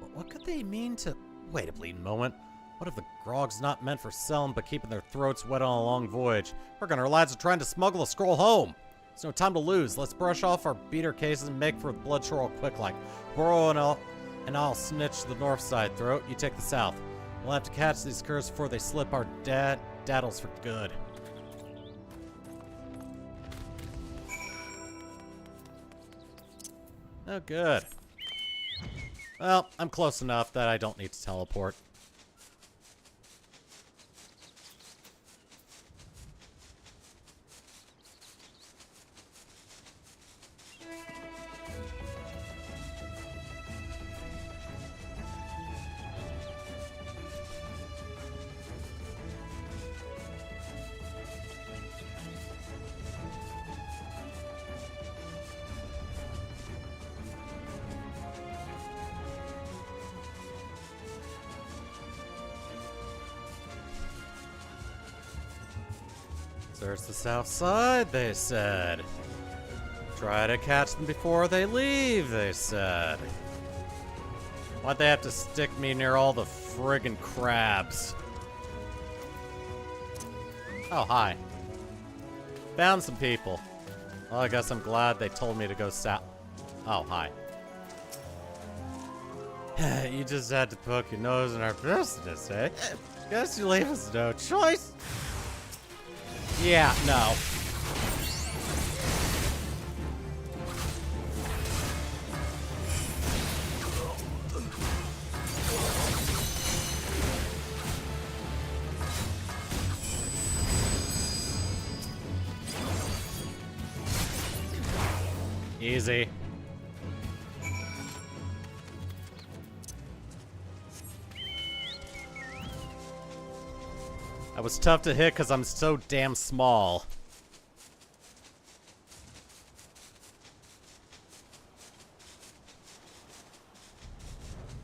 But what could they mean to... Wait a bleeding moment. What if the grog's not meant for selling but keeping their throats wet on a long voyage? Working our lads are trying to smuggle a scroll home. There's no time to lose. Let's brush off our beater cases and make for Bloodshore quick like. Burrow and I'll snitch the north side throat. You take the south. We'll have to catch these curs before they slip our daddles for good. Oh, good. Well, I'm close enough that I don't need to teleport. There's the south side, they said. Try to catch them before they leave, they said. Why'd they have to stick me near all the friggin' crabs? Oh, hi. Found some people. Well, I guess I'm glad they told me to go south. Oh, hi. You just had to poke your nose in our business, eh? Guess you leave us no choice. Yeah, no. Easy. That was tough to hit because I'm so damn small.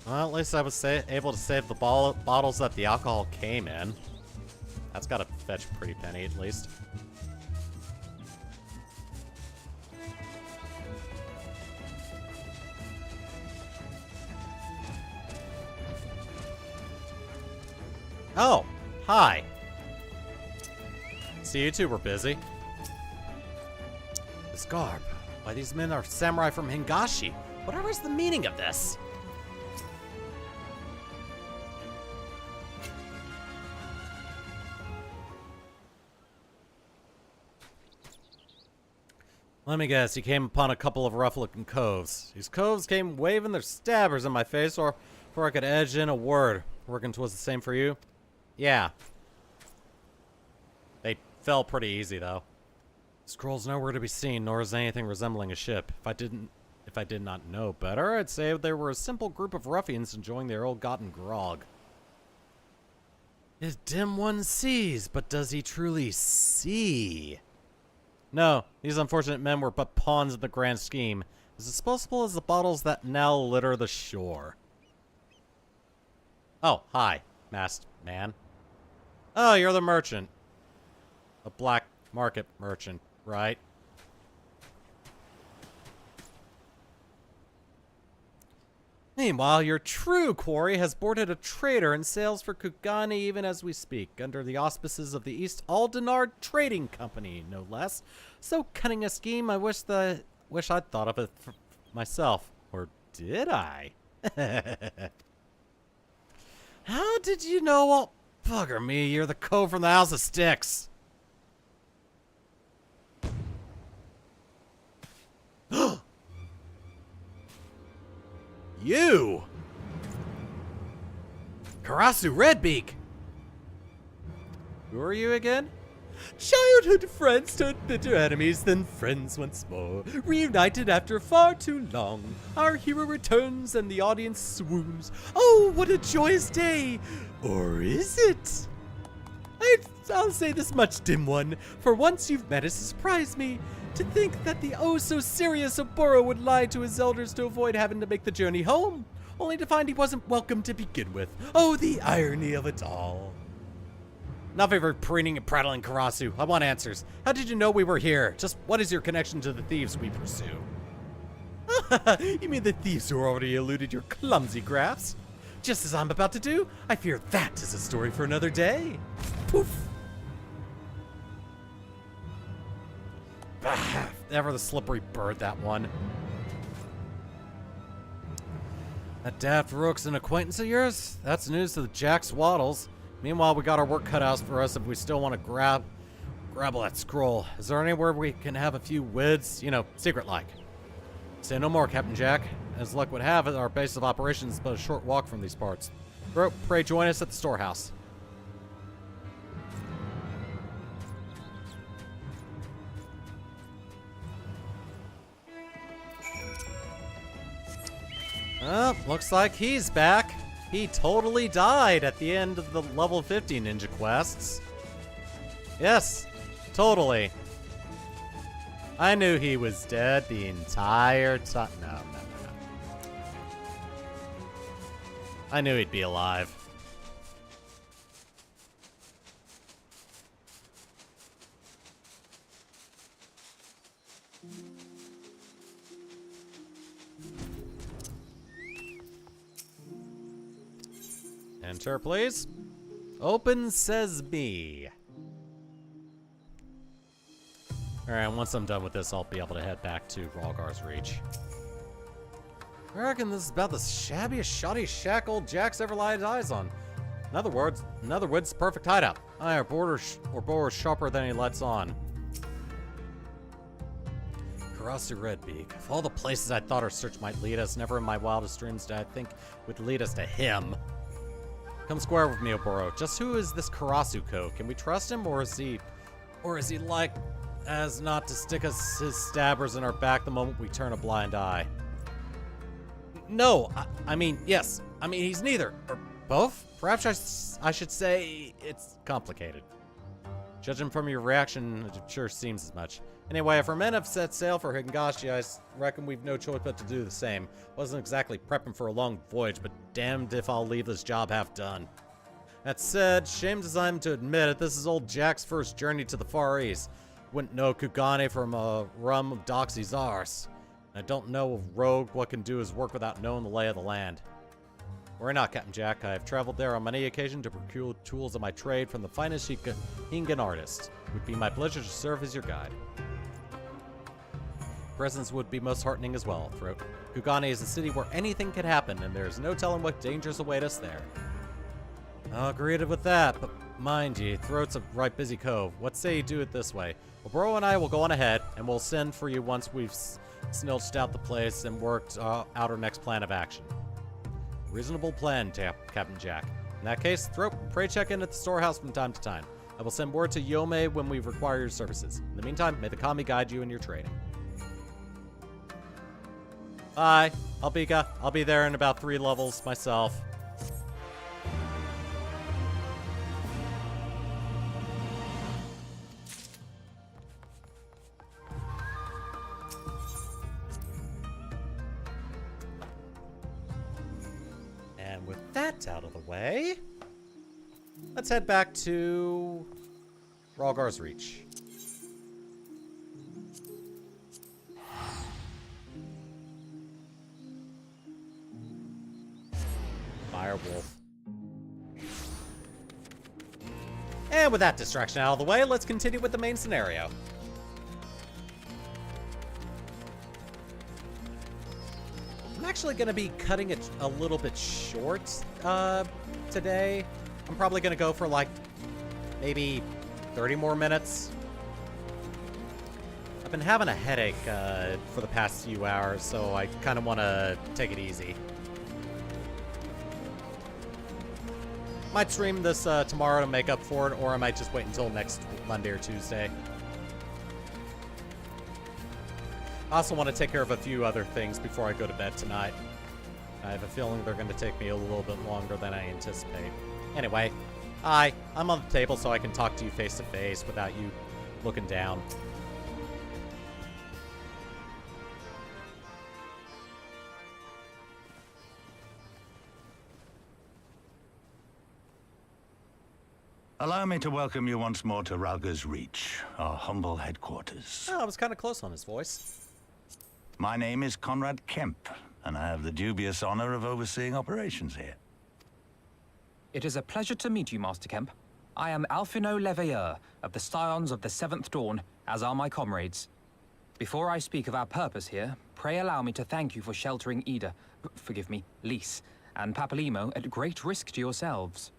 Well, at least I was able to save the bottles that the alcohol came in. That's gotta fetch a pretty penny, at least. Oh, hi. See, you two were busy. This garb. Why, these men are samurai from Hingashi. Whatever is the meaning of this? Let me guess, you came upon a couple of rough-looking coves. These coves came waving their stabbers in my face or before I could edge in a word. Working towards the same for you? Yeah. They fell pretty easy, though. Scroll's nowhere to be seen, nor is anything resembling a ship. If I did not know better, I'd say they were a simple group of ruffians enjoying their ill-gotten grog. His dim one sees, but does he truly see? No, these unfortunate men were but pawns in the grand scheme, as disposable as the bottles that now litter the shore. Oh, hi, masked man. Oh, you're the merchant. A black market merchant, right? Meanwhile, your true quarry has boarded a trader and sails for Kugani even as we speak, under the auspices of the East Aldenard Trading Company, no less. So cunning a scheme, I wish I'd thought of it myself. Or did I? How did you know all... Bugger me, you're the cove from the House of Sticks. You! Karasu Redbeak! Who are you again? Childhood friends turned bitter enemies, then friends once more. Reunited after far too long. Our hero returns and the audience swoons. Oh, what a joyous day! Or is it? I'll say this much, dim one. For once you've managed to surprise me. To think that the oh-so-serious Oboro would lie to his elders to avoid having to make the journey home. Only to find he wasn't welcome to begin with. Oh, the irony of it all. Enough of your preening and prattling, Karasu. I want answers. How did you know we were here? Just what is your connection to the thieves we pursue? You mean the thieves who already eluded your clumsy grasp? Just as I'm about to do? I fear that is a story for another day. Poof. Bah, ever the slippery bird, that one. That daft rook's an acquaintance of yours? That's news to the Jack Swaddles. Meanwhile, we got our work cut out for us if we still want to grab that scroll. Is there anywhere we can have a few wids? You know, secret-like. Say no more, Captain Jack. As luck would have it, our base of operations is but a short walk from these parts. Pray join us at the storehouse. Well, looks like he's back. He totally died at the end of the level 50 ninja quests. Yes, totally. I knew he was dead the entire time. No. I knew he'd be alive. Enter, please. Open Sesame. Alright, once I'm done with this, I'll be able to head back to Rhalgar's Reach. I reckon this is about the shabbiest, shoddy shack old Jack's ever laid eyes on. In other words, perfect hideout. Our Oboro sharper than he lets on. Karasu Redbeak. Of all the places I thought our search might lead us, never in my wildest dreams did I think would lead us to him. Come square with me, Oboro. Just who is this Karasuko? Can we trust him, or is he like as not to stick us his stabbers in our back the moment we turn a blind eye? No, I mean, yes. I mean, he's neither. Or both? Perhaps I should say it's complicated. Judging from your reaction, it sure seems as much. Anyway, if our men have set sail for Higashi, I reckon we've no choice but to do the same. Wasn't exactly prepping for a long voyage, but damned if I'll leave this job half done. That said, shamed as I'm to admit it, this is old Jack's first journey to the Far East. Wouldn't know Kugane from a rum of Doxy's arse. I don't know a rogue what can do his work without knowing the lay of the land. Worry not, Captain Jack. I have traveled there on many occasions to procure tools of my trade from the finest Hingan artist. It would be my pleasure to serve as your guide. Presence would be most heartening as well, Throat. Kugane is a city where anything can happen, and there is no telling what dangers await us there. I'll agree with that, but mind ye, Throat's a right busy cove. What say you do it this way? Oboro and I will go on ahead, and we'll send for you once we've snilched out the place and worked out our next plan of action. Reasonable plan, Captain Jack. In that case, Throat, pray check in at the storehouse from time to time. I will send word to Yome when we require your services. In the meantime, may the Kami guide you in your trading. Bye. I'll be there in about 3 levels myself. And with that out of the way, let's head back to Rhalgar's Reach. Firewolf. And with that distraction out of the way, let's continue with the main scenario. I'm actually going to be cutting it a little bit short today. I'm probably going to go for like maybe 30 more minutes. I've been having a headache for the past few hours, so I kind of want to take it easy. Might stream this tomorrow to make up for it, or I might just wait until next Monday or Tuesday. I also want to take care of a few other things before I go to bed tonight. I have a feeling they're going to take me a little bit longer than I anticipate. Anyway, hi, I'm on the table so I can talk to you face to face without you looking down. Allow me to welcome you once more to Ralga's Reach, our humble headquarters. Oh, I was kind of close on his voice. My name is Conrad Kemp, and I have the dubious honor of overseeing operations here. It is a pleasure to meet you, Master Kemp. I am Alphino Leveilleur of the Scions of the Seventh Dawn, as are my comrades. Before I speak of our purpose here, pray allow me to thank you for sheltering Ida, forgive me, Lys, and Papalimo at great risk to yourselves.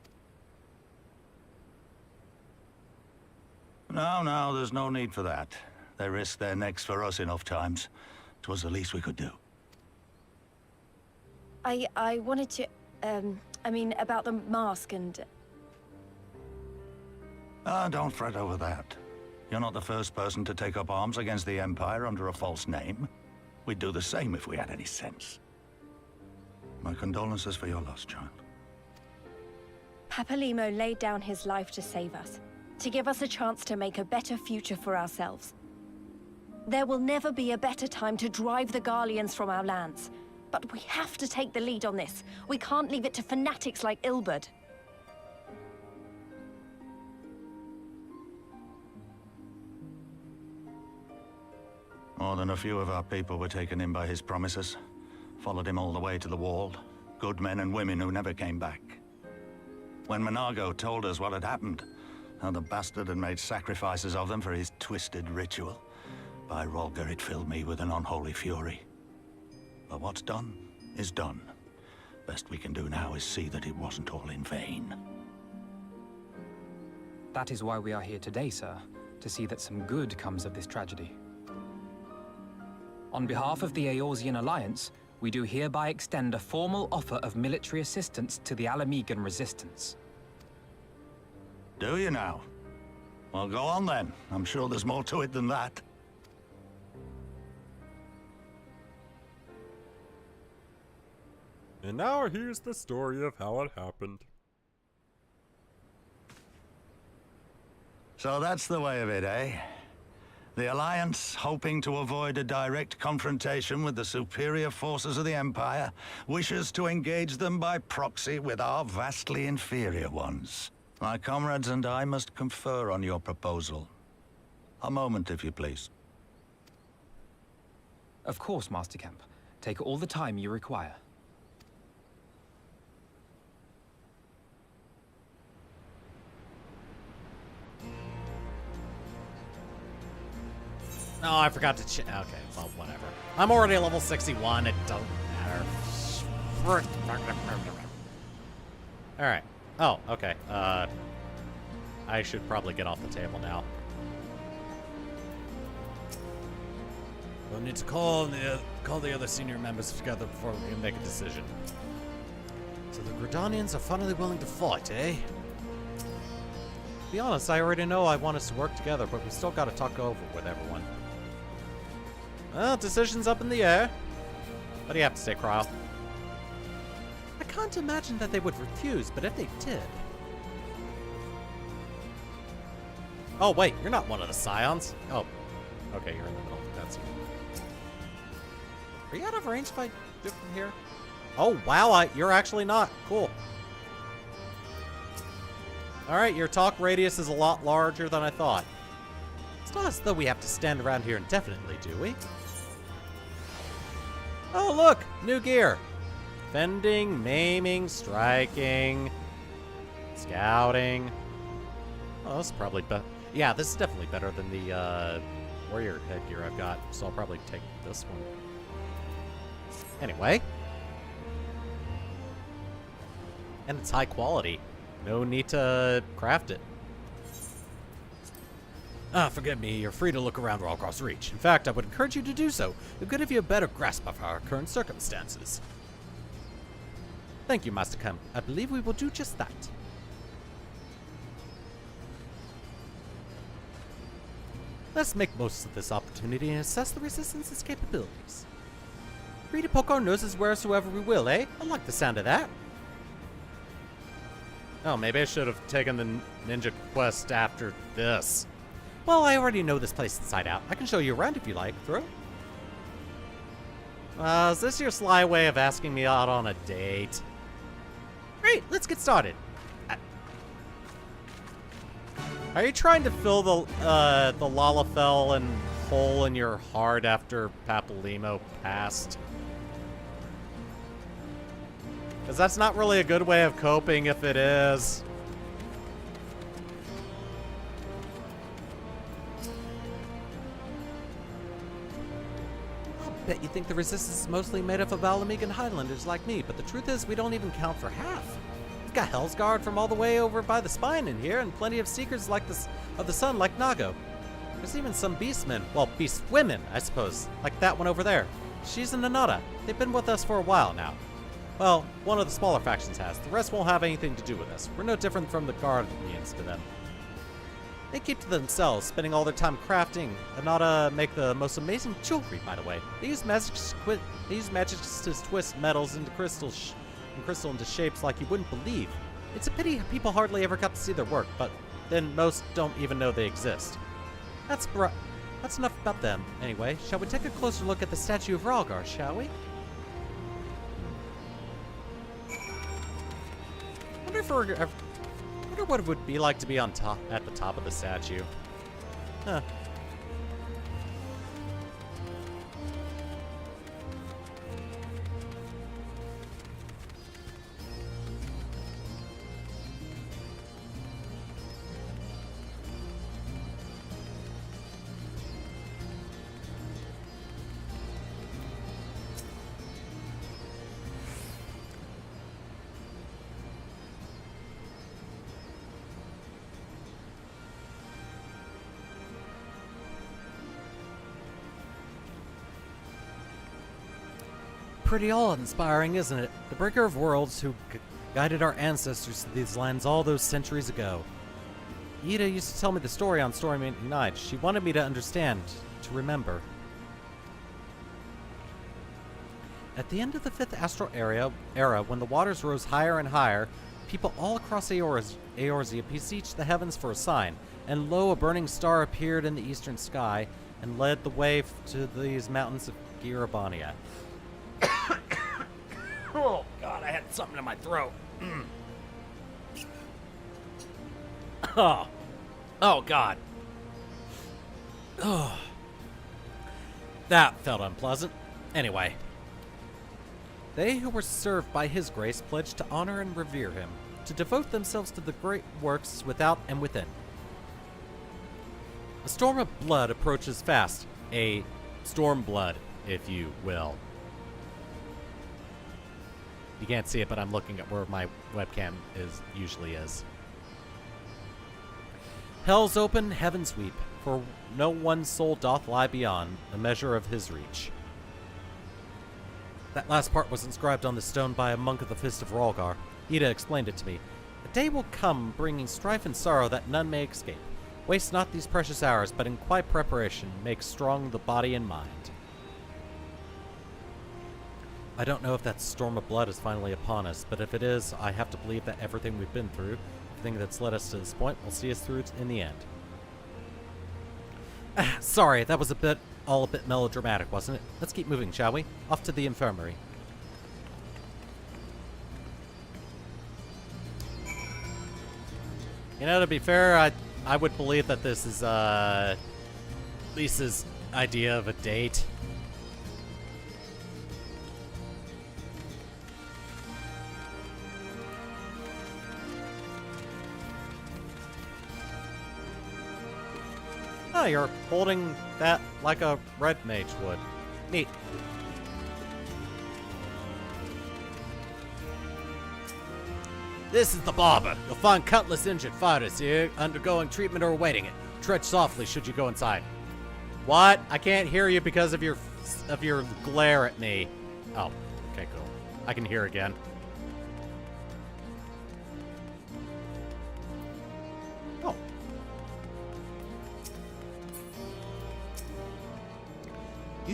No, there's no need for that. They risked their necks for us enough times. 'Twas the least we could do. I wanted to, I mean, about the mask and... Don't fret over that. You're not the first person to take up arms against the Empire under a false name. We'd do the same if we had any sense. My condolences for your loss, child. Papalimo laid down his life to save us, to give us a chance to make a better future for ourselves. There will never be a better time to drive the Garleans from our lands. But we have to take the lead on this. We can't leave it to fanatics like Ilberd. More than a few of our people were taken in by his promises. Followed him all the way to the wall. Good men and women who never came back. When Monago told us what had happened, how the bastard had made sacrifices of them for his twisted ritual, by Rolger, it filled me with an unholy fury. But what's done is done. Best we can do now is see that it wasn't all in vain. That is why we are here today, sir, to see that some good comes of this tragedy. On behalf of the Eorzean Alliance, we do hereby extend a formal offer of military assistance to the Alamegan resistance. Do you now? Well, go on then. I'm sure there's more to it than that. And now here's the story of how it happened. So that's the way of it, eh? The Alliance, hoping to avoid a direct confrontation with the superior forces of the Empire, wishes to engage them by proxy with our vastly inferior ones. My comrades and I must confer on your proposal. A moment, if you please. Of course, Master Kemp. Take all the time you require. Oh, I forgot to okay, well, whatever. I'm already at level 61. It doesn't matter. Alright. Oh, okay. I should probably get off the table now. We'll need to call the other senior members together before we can make a decision. So the Gridanians are finally willing to fight, eh? To be honest, I already know I want us to work together, but we still gotta talk over with everyone. Well, decision's up in the air. What do you have to say, Cryle? I can't imagine that they would refuse, but if they did... Oh, wait, you're not one of the Scions. Oh, okay, you're in the middle. That's you. Are you out of range if I do from here? Oh, wow, you're actually not. Cool. Alright, your talk radius is a lot larger than I thought. It's not as though we have to stand around here indefinitely, do we? Oh, look! New gear! Fending, maiming, striking, scouting. Oh, this is probably better. Yeah, this is definitely better than the warrior headgear I've got, so I'll probably take this one. Anyway. And it's high quality. No need to craft it. Forgive me, you're free to look around all across Reach. In fact, I would encourage you to do so. It could give you a better grasp of our current circumstances. Thank you, Master Kemp. I believe we will do just that. Let's make most of this opportunity and assess the Resistance's capabilities. Free to poke our noses wheresoever we will, eh? I like the sound of that. Oh, maybe I should have taken the ninja quest after this. Well, I already know this place inside out. I can show you around if you like. Throw. Is this your sly way of asking me out on a date? Great, let's get started. Are you trying to fill the Lalafell and hole in your heart after Papalymo passed? Because that's not really a good way of coping if it is. I'll bet you think the Resistance is mostly made up of Valamegan Highlanders like me, but the truth is we don't even count for half. We've got Hell's Guard from all the way over by the spine in here, and plenty of Seekers like this of the Sun like Nago. There's even some Beastmen, well, Beast women, I suppose, like that one over there. She's a Nanada. They've been with us for a while now. Well, one of the smaller factions has. The rest won't have anything to do with us. We're no different from the Guardians to them. They keep to themselves, spending all their time crafting. Nanada make the most amazing jewelry, by the way. They use magic to twist metals into crystal into shapes like you wouldn't believe. It's a pity people hardly ever got to see their work, but then most don't even know they exist. That's enough about them. Anyway, shall we take a closer look at the statue of Rhalgar, shall we? I wonder what it would be like to be at the top of the statue. Huh. Pretty awe-inspiring, isn't it? The Breaker of Worlds who guided our ancestors to these lands all those centuries ago. Ida used to tell me the story on Stormy Night. She wanted me to understand, to remember. At the end of the 5th Astral era, when the waters rose higher and higher, people all across Eorzea beseeched the heavens for a sign, and lo, a burning star appeared in the eastern sky and led the way to these mountains of Girabania. Oh, God, I had something in my throat. Oh, God. Oh. That felt unpleasant. Anyway. They who were served by his grace pledged to honor and revere him, to devote themselves to the great works without and within. A storm of blood approaches fast. A Stormblood, if you will. You can't see it, but I'm looking at where my webcam usually is. Hell's open, heavens weep, for no one soul doth lie beyond the measure of his reach. That last part was inscribed on the stone by a monk of the Fist of Rhalgar. Ida explained it to me. A day will come, bringing strife and sorrow that none may escape. Waste not these precious hours, but in quiet preparation make strong the body and mind. I don't know if that storm of blood is finally upon us, but if it is, I have to believe that everything we've been through, everything that's led us to this point, will see us through in the end. Sorry, that was a bit melodramatic, wasn't it? Let's keep moving, shall we? Off to the infirmary. You know, to be fair, I would believe that this is Lisa's idea of a date. Oh, you're holding that like a red mage would. Neat. This is the barber. You'll find countless injured fighters here undergoing treatment or awaiting it. Tread softly should you go inside. What? I can't hear you because of your glare at me. Oh, okay, cool. I can hear again.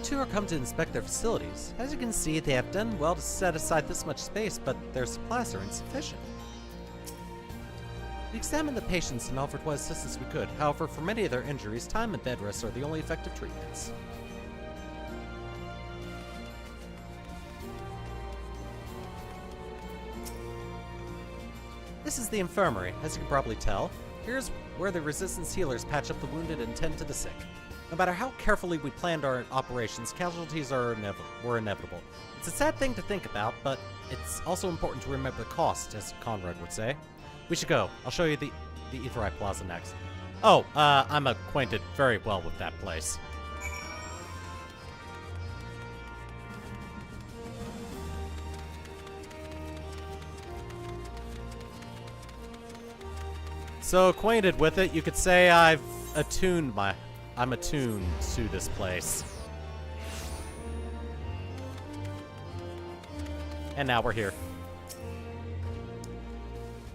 You two are come to inspect their facilities. As you can see, they have done well to set aside this much space, but their supplies are insufficient. We examined the patients and offered what assistance we could. However, for many of their injuries, time and bed rest are the only effective treatments. This is the infirmary. As you can probably tell, here's where the resistance healers patch up the wounded and tend to the sick. No matter how carefully we planned our operations, casualties were inevitable. It's a sad thing to think about, but it's also important to remember the cost, as Conrad would say. We should go. I'll show you the Aetheryte Plaza next. Oh, I'm acquainted very well with that place. So acquainted with it, you could say I'm attuned to this place. And now we're here.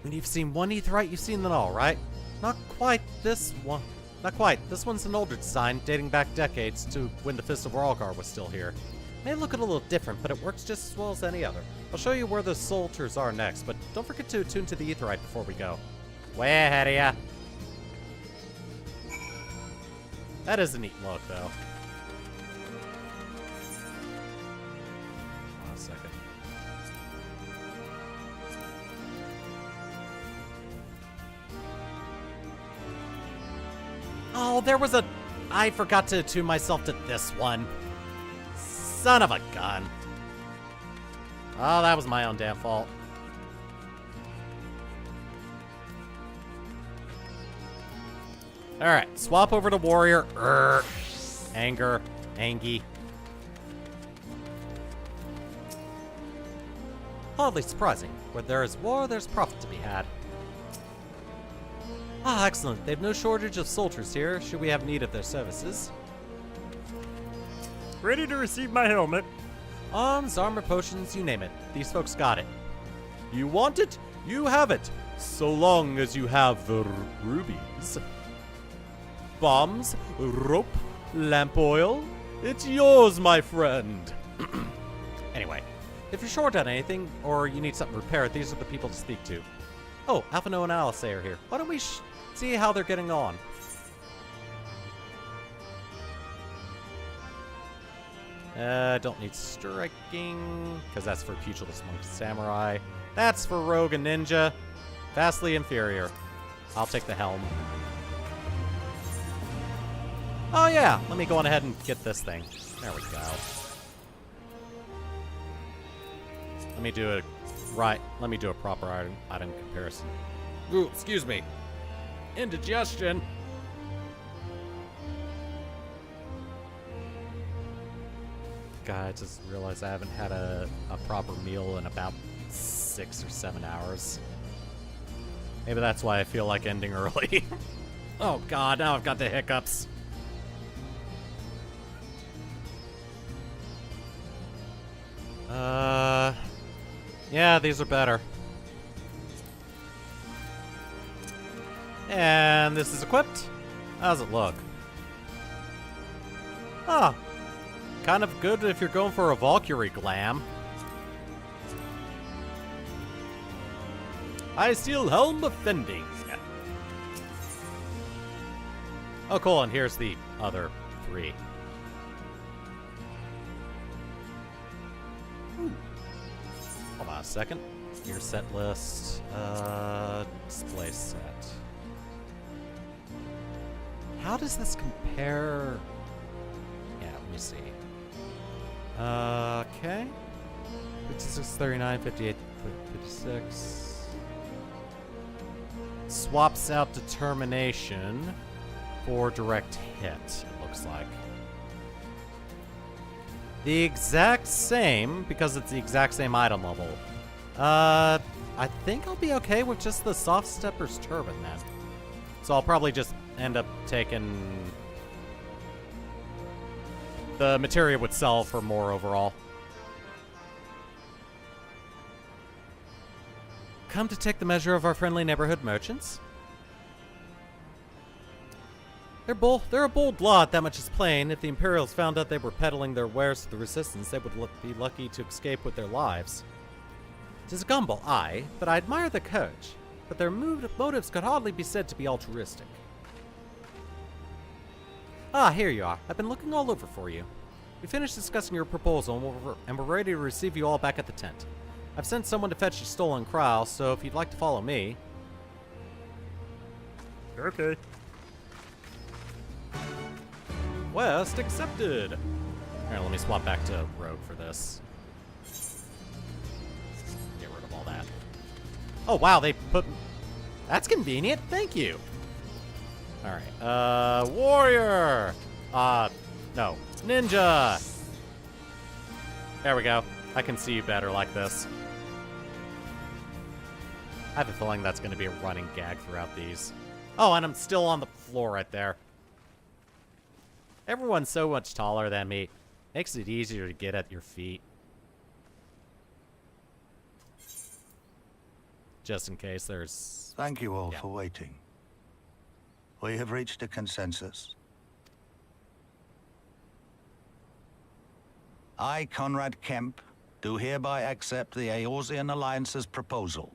When you've seen one Aetheryte, you've seen them all, right? Not quite this one. Not quite. This one's an older design, dating back decades to when the Fist of Ralgar was still here. May look a little different, but it works just as well as any other. I'll show you where the soldiers are next, but don't forget to attune to the Aetheryte before we go. Way ahead of ya. That is a neat look, though. Hold on a second. Oh, there was a... I forgot to attune myself to this one. Son of a gun. Oh, that was my own damn fault. Alright, swap over to warrior. Anger. Angie. Hardly surprising. Where there is war, there's profit to be had. Ah, excellent. They've no shortage of soldiers here, should we have need of their services. Ready to receive my helmet. Arms, armor, potions, you name it. These folks got it. You want it? You have it. So long as you have the rubies. Bombs, rope, lamp oil. It's yours, my friend. Anyway, if you're short on anything, or you need something repaired, these are the people to speak to. Oh, Alphino and Alice are here. Why don't we see how they're getting on? Don't need striking, because that's for Pugilist Monk Samurai. That's for Rogue and Ninja. Vastly inferior. I'll take the helm. Oh yeah, let me go on ahead and get this thing. There we go. Let me do a proper item comparison. Ooh, excuse me. Indigestion. God, I just realized I haven't had a proper meal in about 6 or 7 hours. Maybe that's why I feel like ending early. Oh god, now I've got the hiccups. Yeah, these are better. And this is equipped. How does it look? Ah, kind of good if you're going for a Valkyrie glam. I steal helm offending. Oh, cool, and here's the other 3. Hold on a second. Your set list. Display set. How does this compare? Yeah, let me see. Okay. 56, 39, 58, 56. Swaps out determination for direct hit, it looks like. The exact same, because it's the exact same item level. I think I'll be okay with just the Soft Stepper's Turban then. So I'll probably just end up taking... The materia would sell for more overall. Come to take the measure of our friendly neighborhood merchants? They're a bold lot, that much is plain. If the Imperials found out they were peddling their wares to the Resistance, they would be lucky to escape with their lives. 'Tis a gamble, aye, but I admire the courage. But their motives could hardly be said to be altruistic. Ah, here you are. I've been looking all over for you. We finished discussing your proposal, and we're ready to receive you all back at the tent. I've sent someone to fetch your stolen Kryle, so if you'd like to follow me... Okay. Quest accepted! Alright, let me swap back to Rogue for this. Get rid of all that. Oh, wow, they put... That's convenient, thank you! Alright, warrior! No. Ninja! There we go. I can see you better like this. I have a feeling that's going to be a running gag throughout these. Oh, and I'm still on the floor right there. Everyone's so much taller than me. Makes it easier to get at your feet. Just in case there's... Thank you all for waiting. We have reached a consensus. I, Conrad Kemp, do hereby accept the Eorzean Alliance's proposal.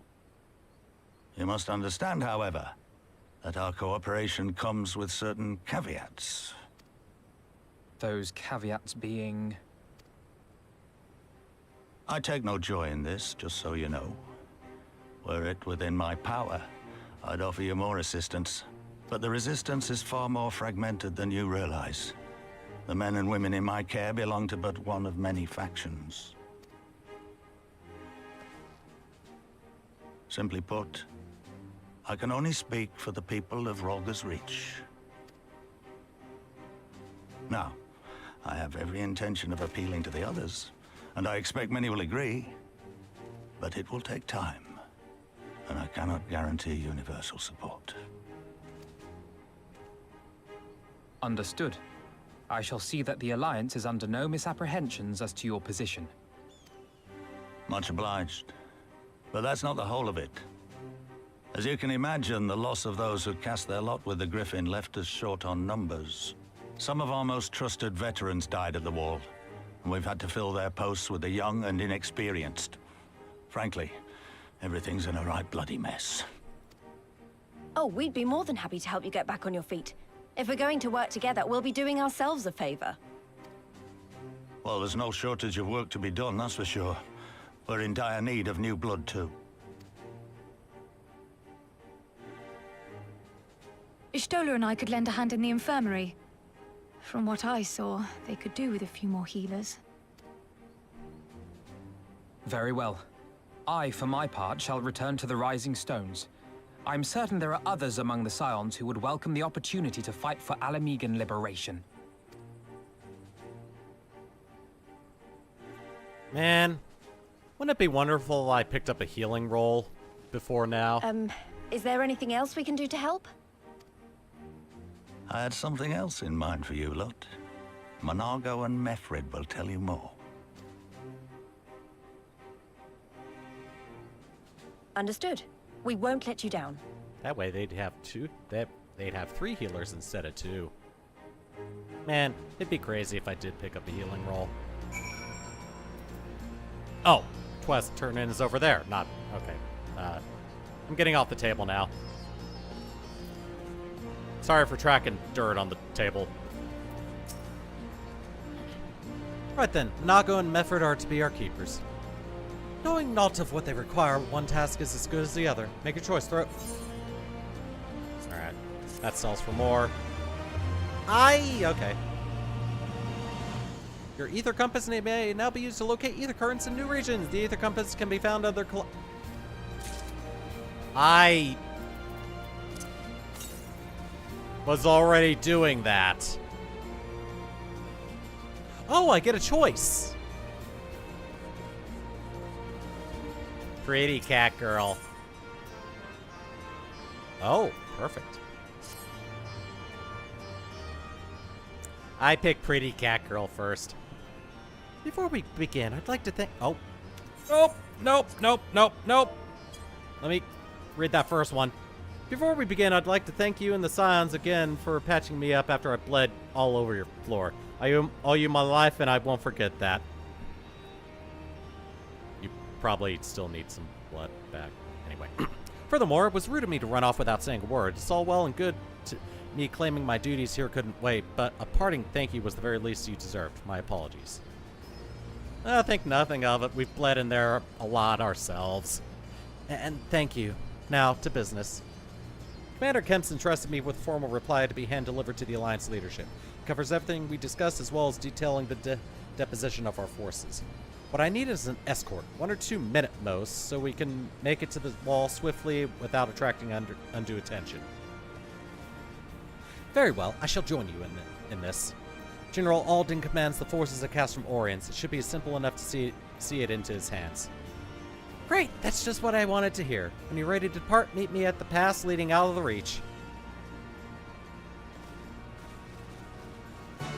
You must understand, however, that our cooperation comes with certain caveats. Those caveats being... I take no joy in this, just so you know. Were it within my power, I'd offer you more assistance. But the Resistance is far more fragmented than you realize. The men and women in my care belong to but one of many factions. Simply put, I can only speak for the people of Rolga's Reach. Now, I have every intention of appealing to the others, and I expect many will agree, but it will take time, and I cannot guarantee universal support. Understood. I shall see that the Alliance is under no misapprehensions as to your position. Much obliged. But that's not the whole of it. As you can imagine, the loss of those who cast their lot with the Griffin left us short on numbers. Some of our most trusted veterans died at the wall, and we've had to fill their posts with the young and inexperienced. Frankly, everything's in a right bloody mess. Oh, we'd be more than happy to help you get back on your feet. If we're going to work together, we'll be doing ourselves a favor. Well, there's no shortage of work to be done, that's for sure. We're in dire need of new blood, too. Ishtola and I could lend a hand in the infirmary. From what I saw, they could do with a few more healers. Very well. I, for my part, shall return to the Rising Stones. I'm certain there are others among the Scions who would welcome the opportunity to fight for Alamegan liberation. Man, wouldn't it be wonderful if I picked up a healing roll before now? Is there anything else we can do to help? I had something else in mind for you lot. Monargo and Mefrid will tell you more. Understood. We won't let you down. That way they'd have they'd have 3 healers instead of 2. Man, it'd be crazy if I did pick up a healing roll. Oh, quest turn in is over there. Not okay. I'm getting off the table now. Sorry for tracking dirt on the table. Right then, Nago and Mefrid are to be our keepers. Knowing not of what they require, one task is as good as the other. Make your choice, throw it. Alright, that sells for more. Okay. Your ether compass may now be used to locate ether currents in new regions. The ether compass can be found under I was already doing that. Oh, I get a choice. Pretty cat girl. Oh, perfect. I pick pretty cat girl first. Before we begin, I'd like to thank... Oh. Nope, nope, nope, nope, nope. Let me read that first one. Before we begin, I'd like to thank you and the Scions again for patching me up after I bled all over your floor. I owe you my life, and I won't forget that. You probably still need some blood back. Anyway. Furthermore, it was rude of me to run off without saying a word. It's all well and good to me claiming my duties here couldn't wait, but a parting thank you was the very least you deserved. My apologies. I think nothing of it. We've bled in there a lot ourselves. And thank you. Now, to business. Commander Kempson trusted me with a formal reply to be hand-delivered to the Alliance leadership. It covers everything we discussed as well as detailing the deposition of our forces. What I need is an escort, 1 or 2 men at most, so we can make it to the wall swiftly without attracting undue attention. Very well, I shall join you in this. General Alden commands the forces at Castrum Oriens. It should be simple enough to see it into his hands. Great, that's just what I wanted to hear. When you're ready to depart, meet me at the pass leading out of the Reach. Let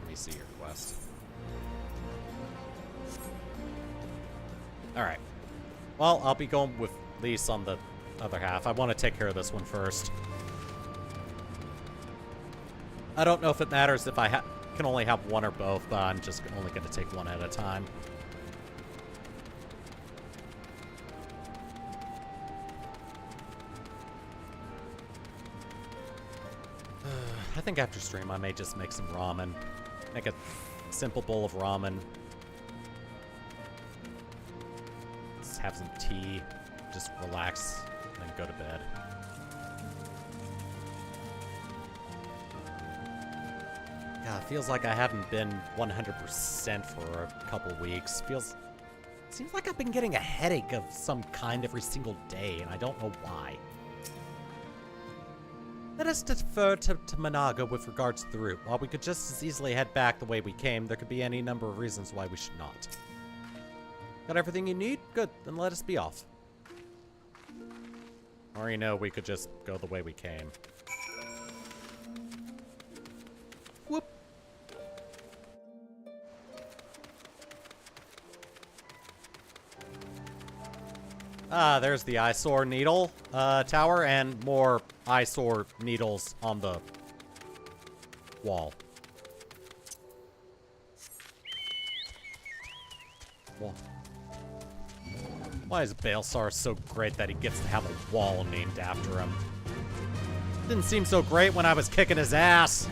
me see your quest. Alright. Well, I'll be going with Lise on the other half. I want to take care of this one first. I don't know if it matters if I can only have one or both, but I'm just only going to take one at a time. I think after stream I may just make some ramen. Make a simple bowl of ramen. Just have some tea. Just relax and then go to bed. Yeah, it feels like I haven't been 100% for a couple weeks. Seems like I've been getting a headache of some kind every single day, and I don't know why. Let us defer to Managa with regards to the route. While we could just as easily head back the way we came, there could be any number of reasons why we should not. Got everything you need? Good, then let us be off. Or, you know, we could just go the way we came. Whoop. Ah, there's the eyesore needle tower and more eyesore needles on the wall. Why is Baelsar so great that he gets to have a wall named after him? Didn't seem so great when I was kicking his ass.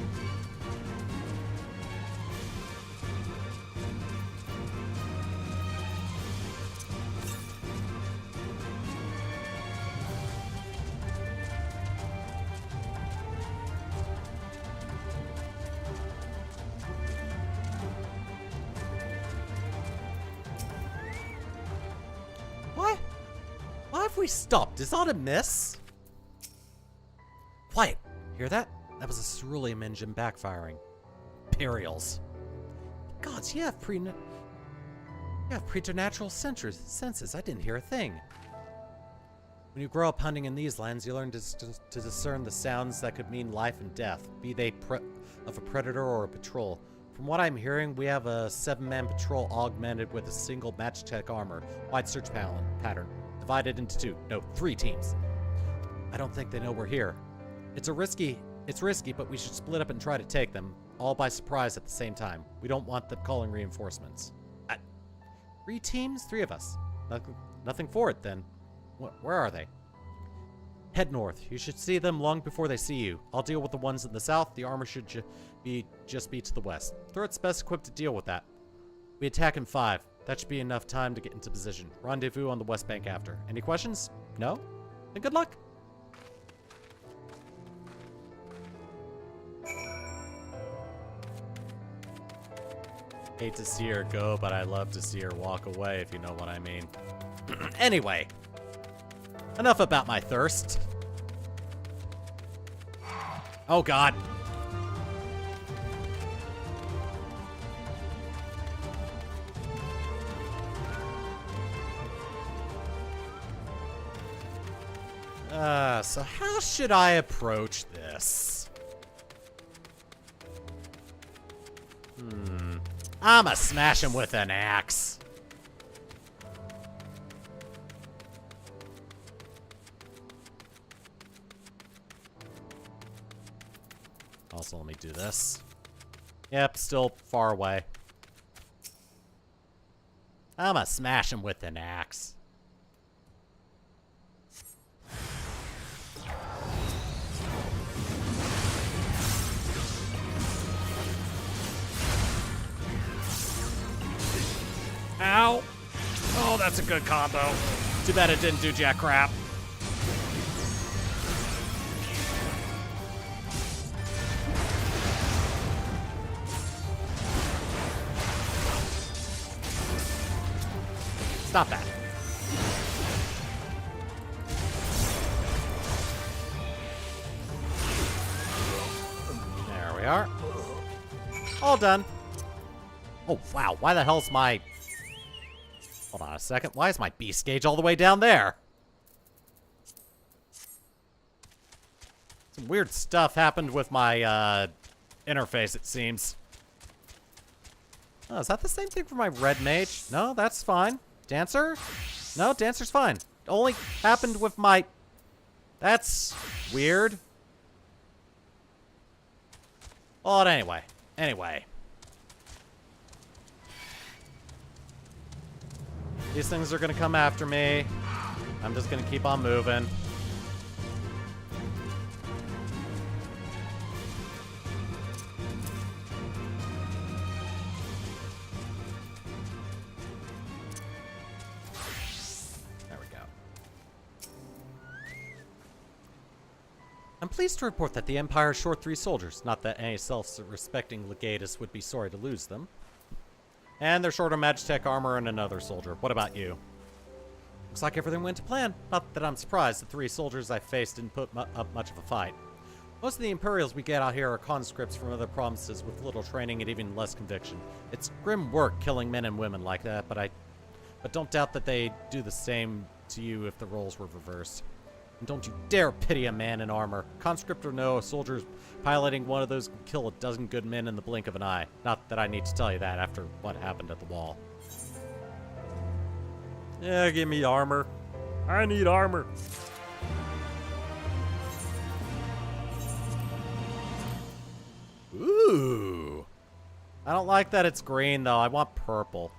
Why have we stopped? Is that a miss? Quiet. Hear that? That was a ceruleum engine backfiring. Imperials. Gods, you have preternatural senses. I didn't hear a thing. When you grow up hunting in these lands, you learn to discern the sounds that could mean life and death, be they of a predator or a patrol. From what I'm hearing, we have a 7-man patrol augmented with a single match-tech armor, wide search pattern, divided into 3 teams. I don't think they know we're here. It's risky, but we should split up and try to take them, all by surprise at the same time. We don't want them calling reinforcements. 3 teams? 3 of us. Nothing for it, then. Where are they? Head north. You should see them long before they see you. I'll deal with the ones in the south. The armor should just be to the west. Threat's best equipped to deal with that. We attack in 5. That should be enough time to get into position. Rendezvous on the west bank after. Any questions? No? Then good luck. Hate to see her go, but I love to see her walk away, if you know what I mean. Anyway. Enough about my thirst. Oh, God. So how should I approach this? I'ma smash him with an axe. Also, let me do this. Yep, still far away. I'm gonna smash him with an axe. Ow! Oh, that's a good combo. Too bad it didn't do jack crap. Stop that. There we are. All done. Oh, wow. Why the hell's my... Hold on a second. Why is my beast gauge all the way down there? Some weird stuff happened with my interface, it seems. Oh, is that the same thing for my red mage? No, that's fine. Dancer? No, Dancer's fine. Only happened with my... That's weird. Well, anyway. These things are gonna come after me. I'm just gonna keep on moving. I'm pleased to report that the Empire is short 3 soldiers. Not that any self-respecting legatus would be sorry to lose them. And they're short on Magitech armor and another soldier. What about you? Looks like everything went to plan. Not that I'm surprised. The 3 soldiers I faced didn't put up much of a fight. Most of the Imperials we get out here are conscripts from other provinces with little training and even less conviction. It's grim work killing men and women like that, but don't doubt that they do the same to you if the roles were reversed. And don't you dare pity a man in armor. Conscript or no, a soldier's piloting one of those can kill a dozen good men in the blink of an eye. Not that I need to tell you that after what happened at the wall. Yeah, give me armor. I need armor. Ooh. I don't like that it's green, though. I want purple.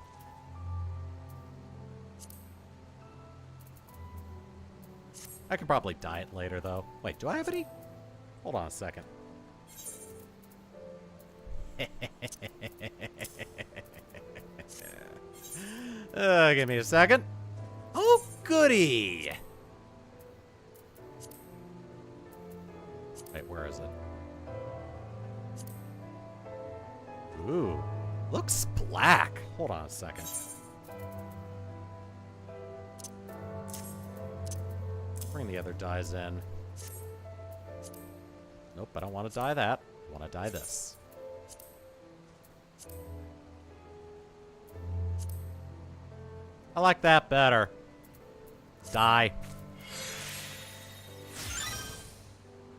I could probably dye it later, though. Wait, do I have any? Hold on a second. Give me a second. Oh, goody! Wait, where is it? Ooh, looks black. Hold on a second. Bring the other dyes in. Nope, I don't want to dye that. I want to dye this. I like that better. Dye.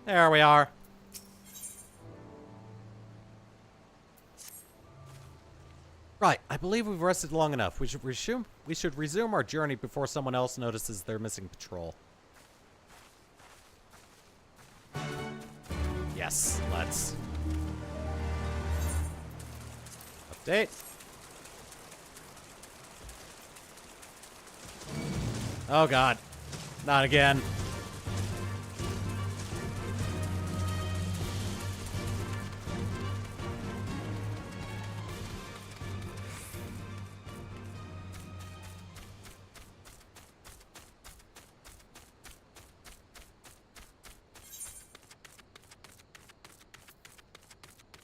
There we are. Right, I believe we've rested long enough. We should resume our journey before someone else notices they're missing patrol. Yes, let's. Update. Oh god. Not again.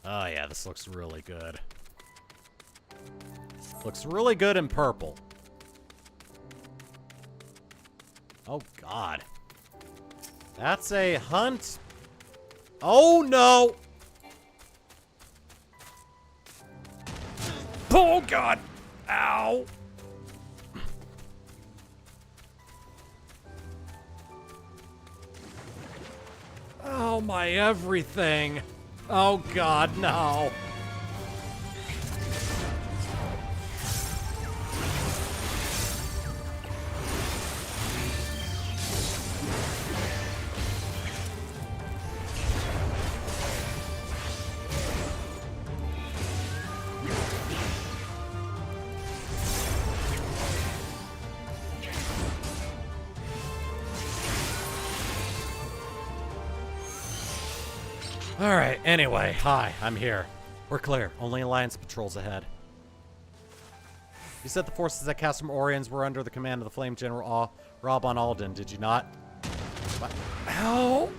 Oh yeah, this looks really good. Looks really good in purple. Oh god. That's a hunt. Oh no! Oh god! Ow! Oh my everything! Oh god, no. Alright, anyway, hi, I'm here. We're clear. Only Alliance patrols ahead. You said the forces at Castrum Oriens were under the command of the Flame General Rabban Alden, did you not? What? How?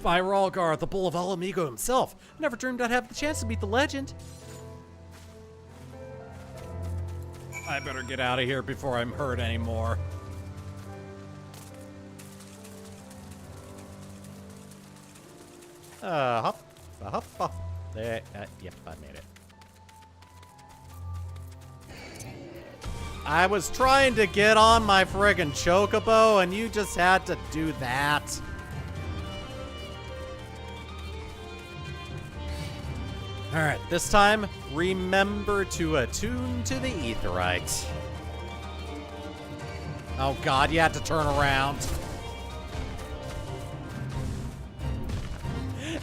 By Ralgar, the Bull of Alamigo himself. I never dreamed I'd have the chance to meet the legend. I better get out of here before I'm hurt anymore. Hop. There, yep, I made it. I was trying to get on my friggin' chocobo, and you just had to do that. Alright, this time, remember to attune to the aetheryte. Oh god, you had to turn around.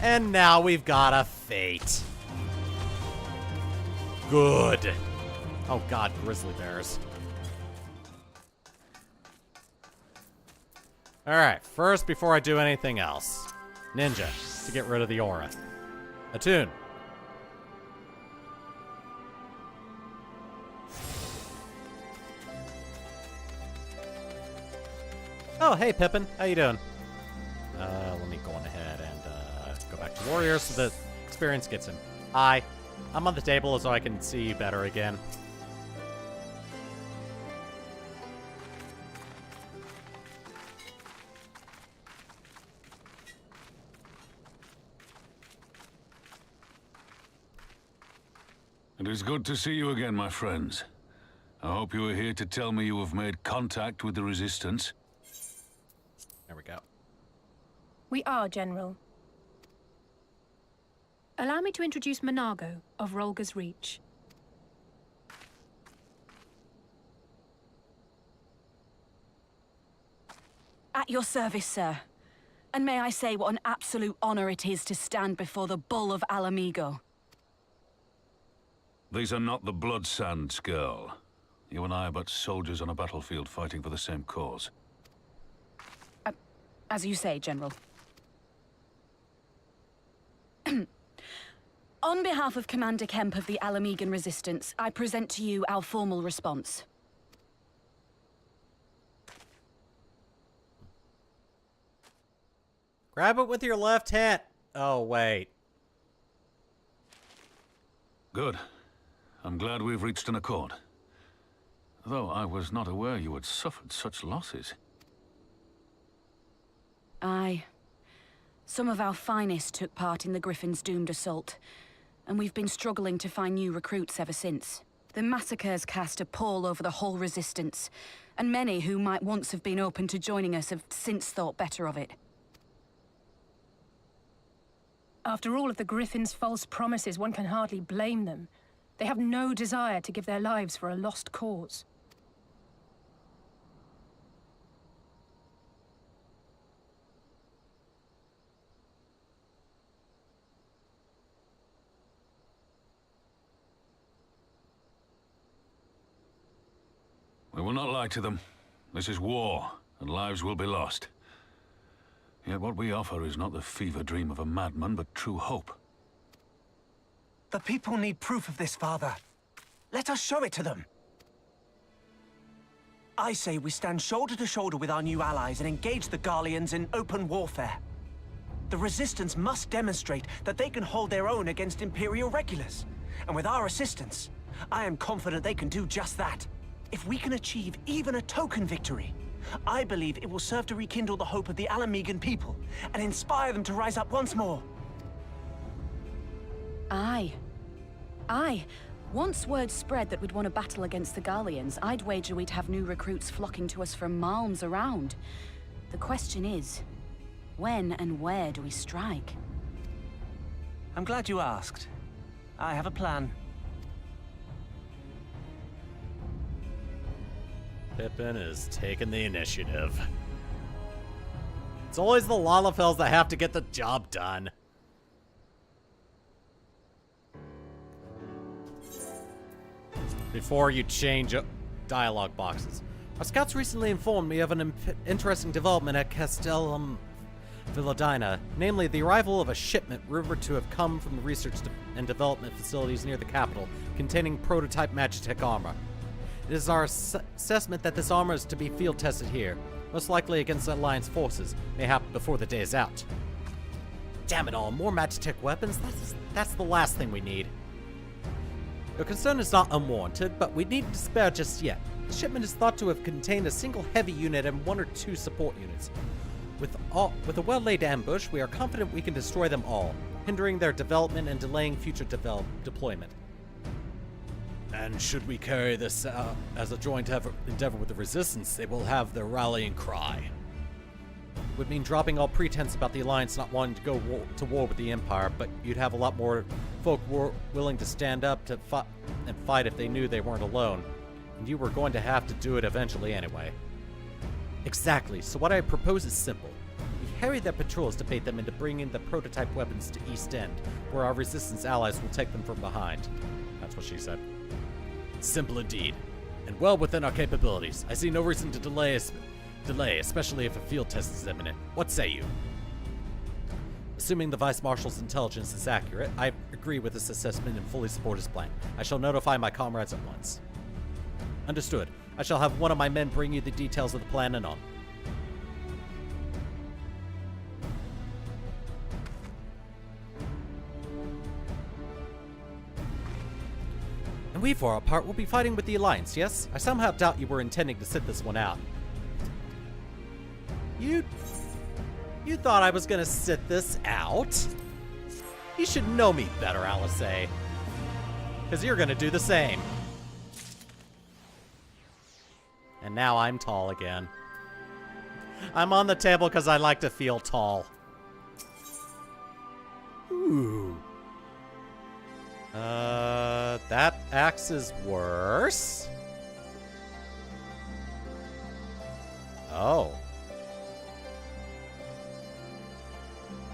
And now we've got a fate. Good. Oh god, grizzly bears. Alright, first, before I do anything else. Ninja, to get rid of the aura. Attune. Oh, hey Pippin, how you doing? Let me go on ahead and go back to Warrior so the experience gets him. Hi. I'm on the table so I can see you better again. It is good to see you again, my friends. I hope you are here to tell me you have made contact with the Resistance. There we go. We are, General. Allow me to introduce Monago of Rolga's Reach. At your service, sir. And may I say what an absolute honor it is to stand before the Bull of Alamigo. These are not the Blood Sands, girl. You and I are but soldiers on a battlefield fighting for the same cause. As you say, General. On behalf of Commander Kemp of the Alamigan Resistance, I present to you our formal response. Grab it with your left hand. Oh, wait. Good. I'm glad we've reached an accord. Though I was not aware you had suffered such losses. Aye. Some of our finest took part in the Griffin's doomed assault, and we've been struggling to find new recruits ever since. The massacres cast a pall over the whole Resistance, and many who might once have been open to joining us have since thought better of it. After all of the Griffin's false promises, one can hardly blame them. They have no desire to give their lives for a lost cause. We will not lie to them. This is war, and lives will be lost. Yet what we offer is not the fever dream of a madman, but true hope. The people need proof of this, Father. Let us show it to them. I say we stand shoulder to shoulder with our new allies and engage the Garleans in open warfare. The Resistance must demonstrate that they can hold their own against Imperial regulars. And with our assistance, I am confident they can do just that. If we can achieve even a token victory, I believe it will serve to rekindle the hope of the Alamigan people and inspire them to rise up once more. Aye. Aye. Once word spread that we'd won a battle against the Garleans, I'd wager we'd have new recruits flocking to us from miles around. The question is, when and where do we strike? I'm glad you asked. I have a plan. Pippin is taking the initiative. It's always the Lalafels that have to get the job done. Before you change dialogue boxes. Our scouts recently informed me of an interesting development at Castellum Villadina, namely the arrival of a shipment rumored to have come from the research and development facilities near the capital, containing prototype Magitech armor. It is our assessment that this armor is to be field tested here, most likely against the Alliance forces, mayhap before the day is out. Damn it all, more Magitech weapons? That's the last thing we need. Your concern is not unwarranted, but we needn't despair just yet. The shipment is thought to have contained a single heavy unit and 1 or 2 support units. With a well-laid ambush, we are confident we can destroy them all, hindering their development and delaying future deployment. And should we carry this out as a joint endeavor with the Resistance, they will have their rallying cry. Would mean dropping all pretense about the Alliance not wanting to go to war with the Empire, but you'd have a lot more folk willing to stand up to fight if they knew they weren't alone. And you were going to have to do it eventually anyway. Exactly, so what I propose is simple. We harry their patrols to bait them into bringing the prototype weapons to East End, where our Resistance allies will take them from behind. That's what she said. Simple indeed, and well within our capabilities. I see no reason to delay, especially if a field test is imminent. What say you? Assuming the Vice Marshal's intelligence is accurate, I agree with this assessment and fully support his plan. I shall notify my comrades at once. Understood. I shall have one of my men bring you the details of the plan anon. And we, for our part, will be fighting with the Alliance, yes? I somehow doubt you were intending to sit this one out. You thought I was gonna sit this out? You should know me better, Alice. Because you're gonna do the same. And now I'm tall again. I'm on the table because I like to feel tall. Ooh. That axe is worse. Oh.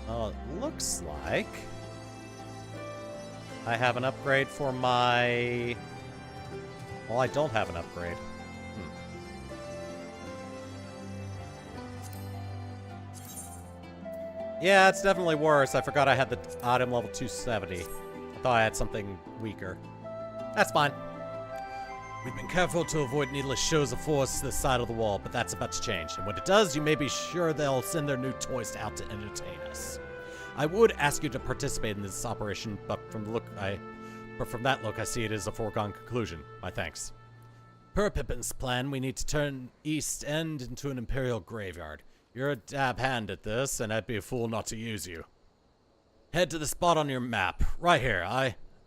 Oh, it looks like I have an upgrade for my... Well, I don't have an upgrade. Yeah, it's definitely worse. I forgot I had the item level 270. I thought I had something weaker. That's fine. We've been careful to avoid needless shows of force this side of the wall, but that's about to change. And when it does, you may be sure they'll send their new toys out to entertain us. I would ask you to participate in this operation, but from that look, I see it is a foregone conclusion. My thanks. Per Pippin's plan, we need to turn East End into an Imperial graveyard. You're a dab hand at this, and I'd be a fool not to use you. Head to the spot on your map, right here.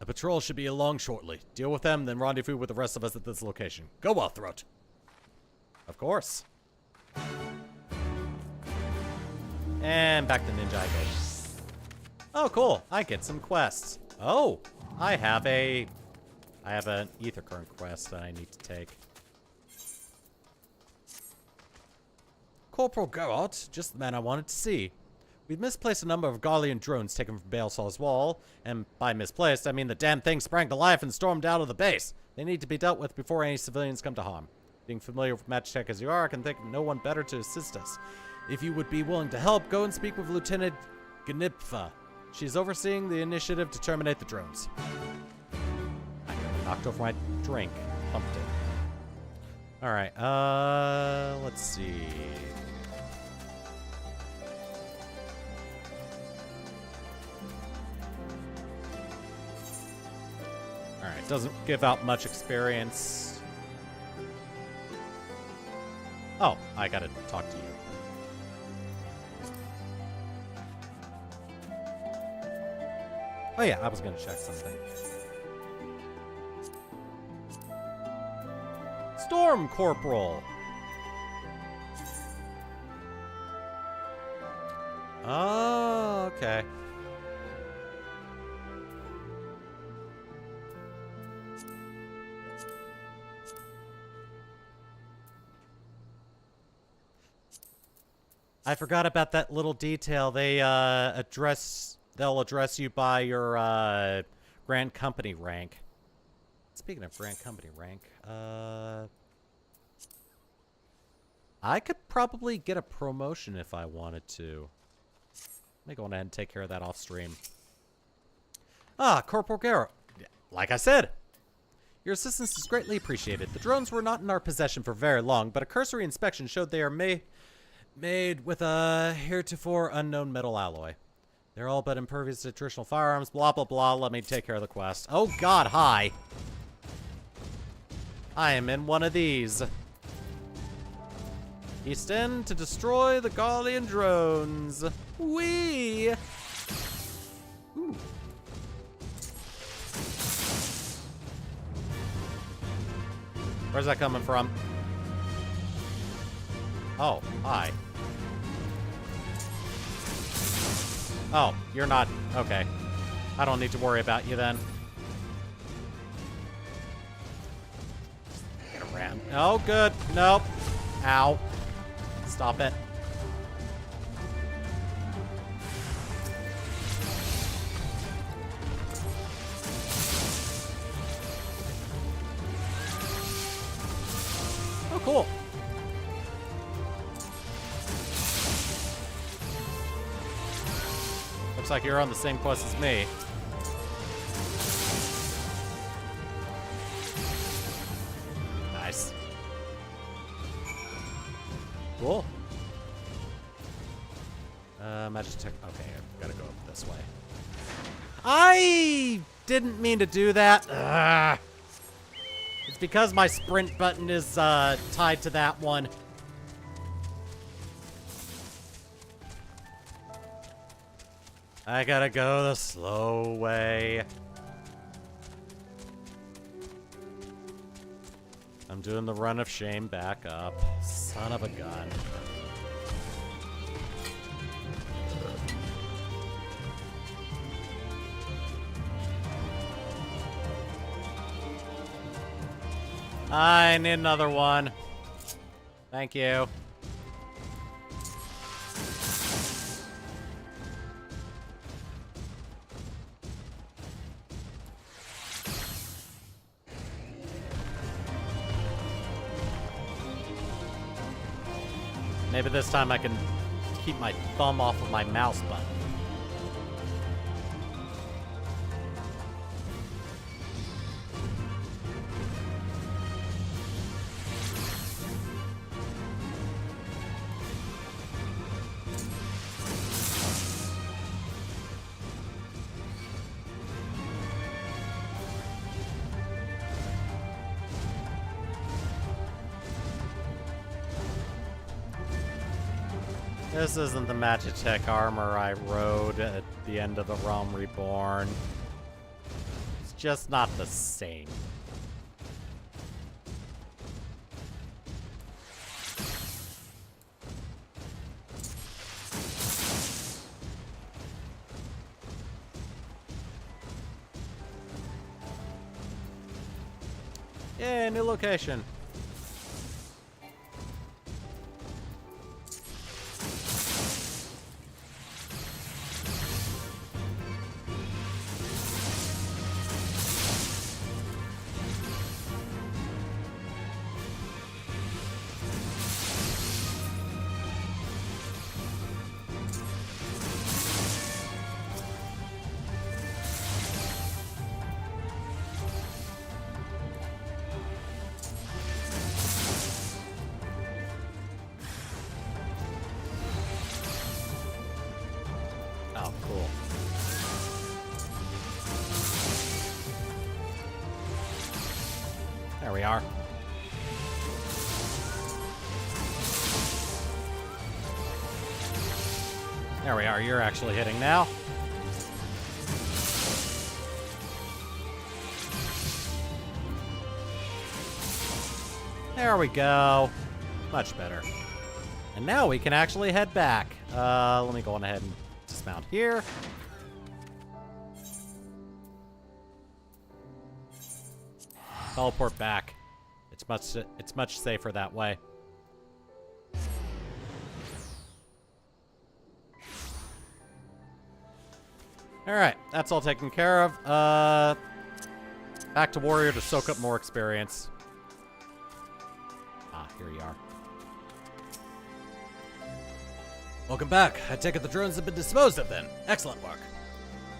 A patrol should be along shortly. Deal with them, then rendezvous with the rest of us at this location. Go well, Throat. Of course. And back to Ninja I go. Oh, cool. I get some quests. Oh, I have an ether current quest that I need to take. Corporal Geralt, just the man I wanted to see. We've misplaced a number of Garlean drones taken from Baelsar's wall, and by misplaced, I mean the damn thing sprang to life and stormed out of the base. They need to be dealt with before any civilians come to harm. Being familiar with Magitech as you are, I can think of no one better to assist us. If you would be willing to help, go and speak with Lieutenant Gnipfa. She's overseeing the initiative to terminate the drones. I knocked over my drink. Pumped it. Alright, let's see. Alright, doesn't give out much experience. Oh, I gotta talk to you. Oh yeah, I was gonna check something. Storm Corporal! Oh, okay. I forgot about that little detail. They'll address you by your Grand Company rank. Speaking of Grand Company rank, I could probably get a promotion if I wanted to. me go on ahead and take care of that off stream. Ah, Corporal Garrow. Like I said, your assistance is greatly appreciated. The drones were not in our possession for very long, but a cursory inspection showed they are made with a heretofore unknown metal alloy. They're all but impervious to traditional firearms, blah, blah, blah. Let me take care of the quest. Oh, God, hi. I am in one of these. East End to destroy the Garlean drones. Whee! Ooh. Where's that coming from? Oh, hi. Oh, you're not... Okay. I don't need to worry about you then. Get around. Oh, good. Nope. Ow. Stop it. Oh, cool. Looks like you're on the same quest as me. Nice. Cool. Magitech. Okay, I've got to go up this way. I didn't mean to do that. Ugh. It's because my sprint button is tied to that one. I gotta go the slow way. I'm doing the run of shame back up. Son of a gun. I need another one. Thank you. Maybe this time I can keep my thumb off of my mouse button. This isn't the Magitech armor I rode at the end of the Realm Reborn. It's just not the same. Yeah, new location. Oh, cool. There we are. There we are. You're actually hitting now. There we go. Much better. And now we can actually head back. Let me go on ahead and dismount here. Teleport back. It's much safer that way. All right, that's all taken care of. Back to Warrior to soak up more experience. Ah, here you are. Welcome back. I take it the drones have been disposed of then. Excellent work.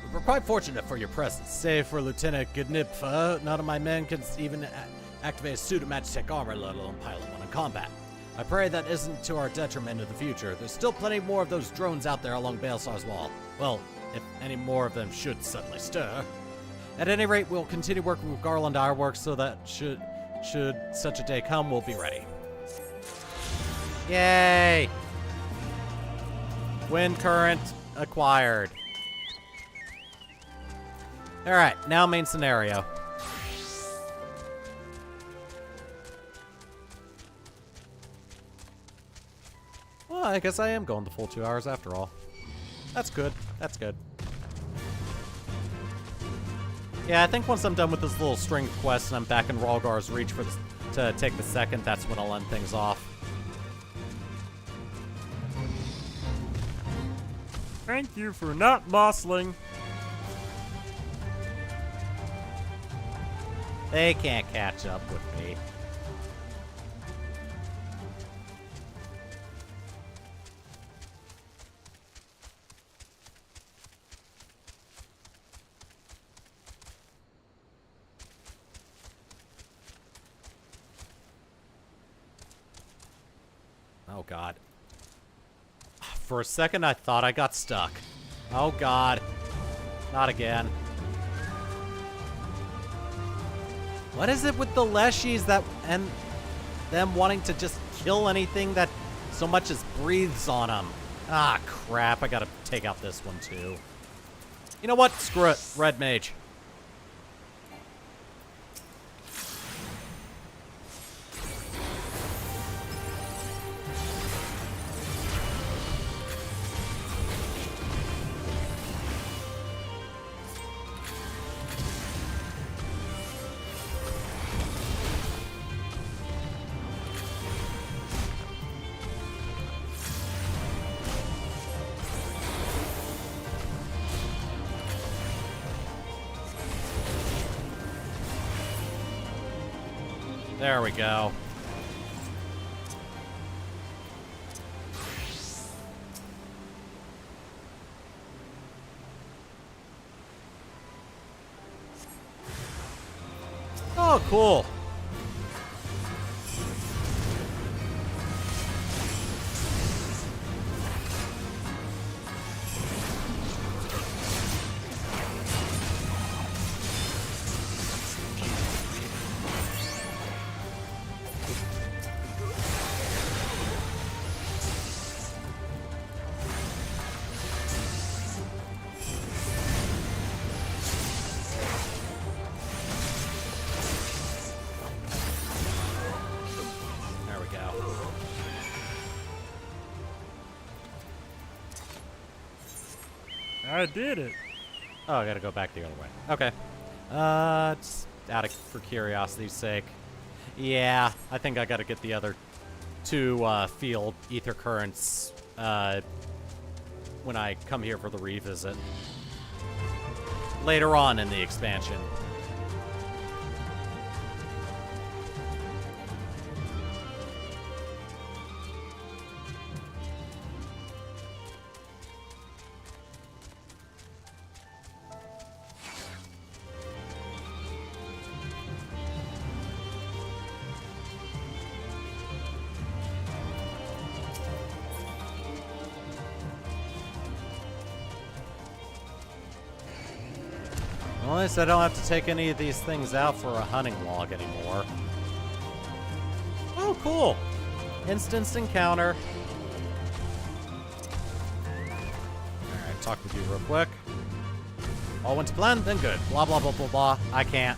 We were quite fortunate for your presence. Save for Lieutenant Gnipfa, none of my men can even activate a suit of Magitech armor, let alone pilot one in combat. I pray that isn't to our detriment in the future. There's still plenty more of those drones out there along Baelsar's wall. Well, if any more of them should suddenly stir. At any rate, we'll continue working with Garland Ironworks so that should such a day come, we'll be ready. Yay! Wind current acquired. Alright, now main scenario. Well, I guess I am going the full 2 hours after all. That's good. That's good. Yeah, I think once I'm done with this little string of quests and I'm back in Rhalgar's Reach for to take the second, that's when I'll end things off. Thank you for not mossling. They can't catch up with me. Oh, God. For a second, I thought I got stuck. Oh, God. Not again. What is it with the Leshies that and them wanting to just kill anything that so much as breathes on them? Ah, crap. I gotta take out this one, too. You know what? Screw it. Red Mage. There we go. Oh, cool. I did it. Oh, I gotta go back the other way. Okay. Just for curiosity's sake. Yeah, I think I gotta get the other two field ether currents when I come here for the revisit. Later on in the expansion. Well, at least I don't have to take any of these things out for a hunting log anymore. Oh, cool. Instanced encounter. Alright, talk with you real quick. All went to plan, then good. Blah, blah, blah, blah, blah. I can't.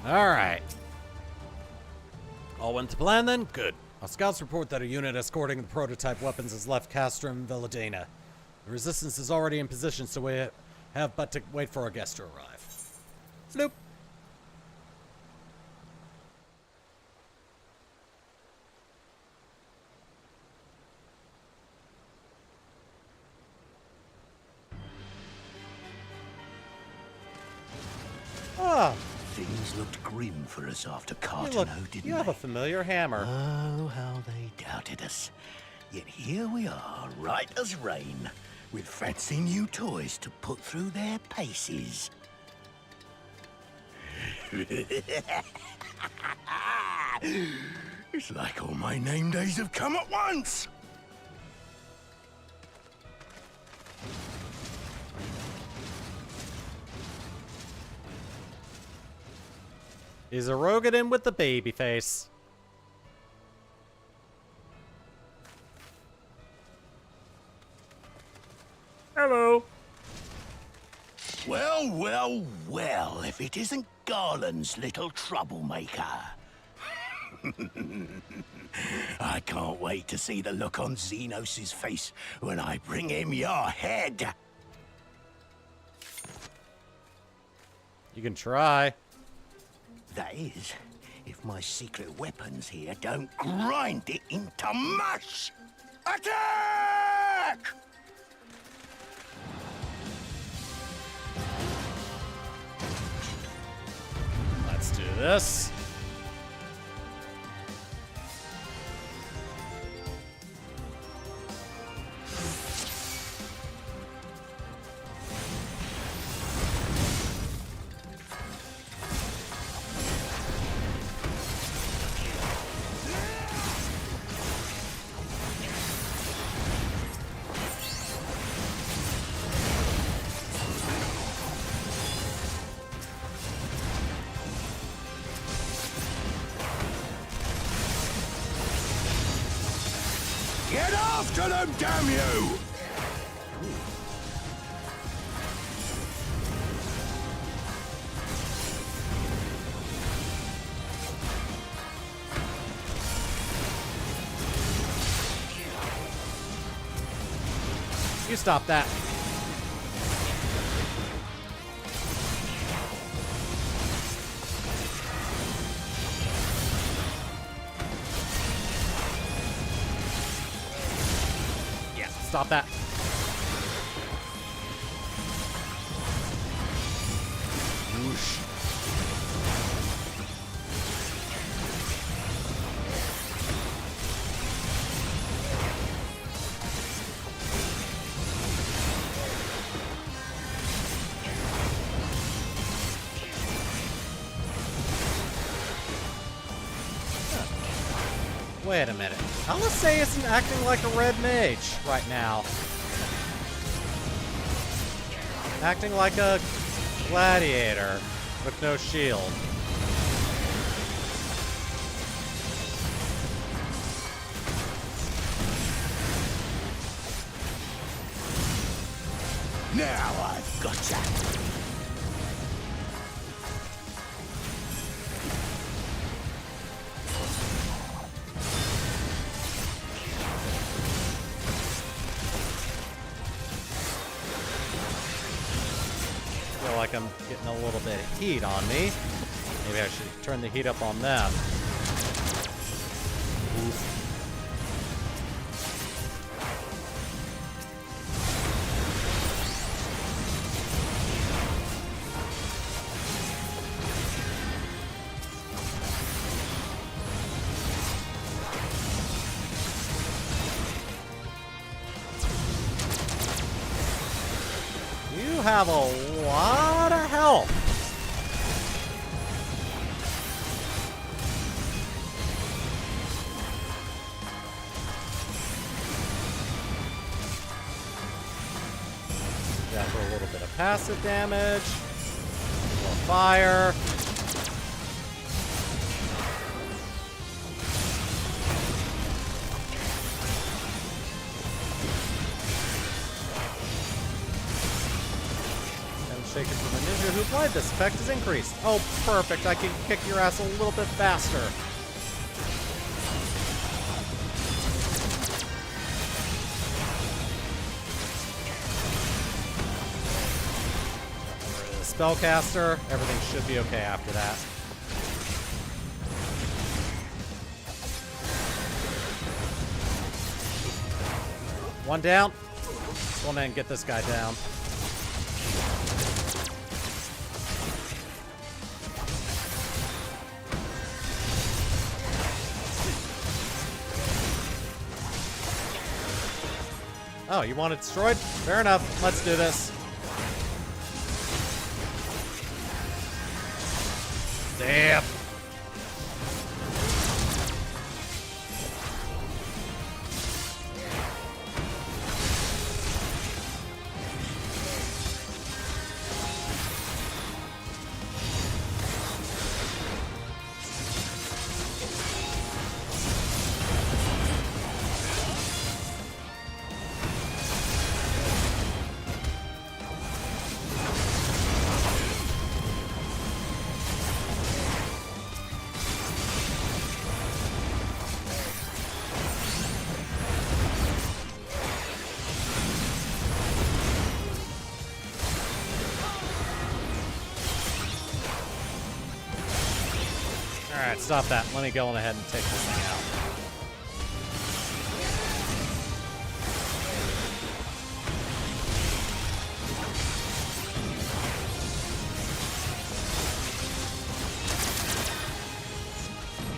Alright. All went to plan then? Good. Our scouts report that a unit escorting the prototype weapons has left Castra and Villadena. The resistance is already in position, so we have but to wait for our guest to arrive. Sloop! Ah! Things looked grim for us after Cartano, didn't You have a familiar hammer. Oh, how they doubted us. Yet here we are, right as rain, with fancy new toys to put through their paces. It's like all my name days have come at once! Is a Rogadin with the baby face. Hello. Well, well, well, if it isn't Garland's little troublemaker. I can't wait to see the look on Xenos' face when I bring him your head. You can try. That is, if my secret weapons here don't grind it into mush! Attack! Let's do this. Get after them, damn you! You stop that. Yeah, stop that. Whoosh. Wait a minute. Alisei isn't acting like a red mage right now. Acting like a gladiator with no shield. Now I've gotcha. Feel like I'm getting a little bit of heat on me. Maybe I should turn the heat up on them. Oof. You have a lot of health. Yeah, for a little bit of passive damage. More fire. Shaken from a ninja who applied this effect is increased. Oh, perfect. I can kick your ass a little bit faster. spellcaster. Everything should be okay after that. One down. Well, man, get this guy down. Oh, you want it destroyed? Fair enough. Let's do this. Damn. Alright, stop that. Let me go on ahead and take this thing out.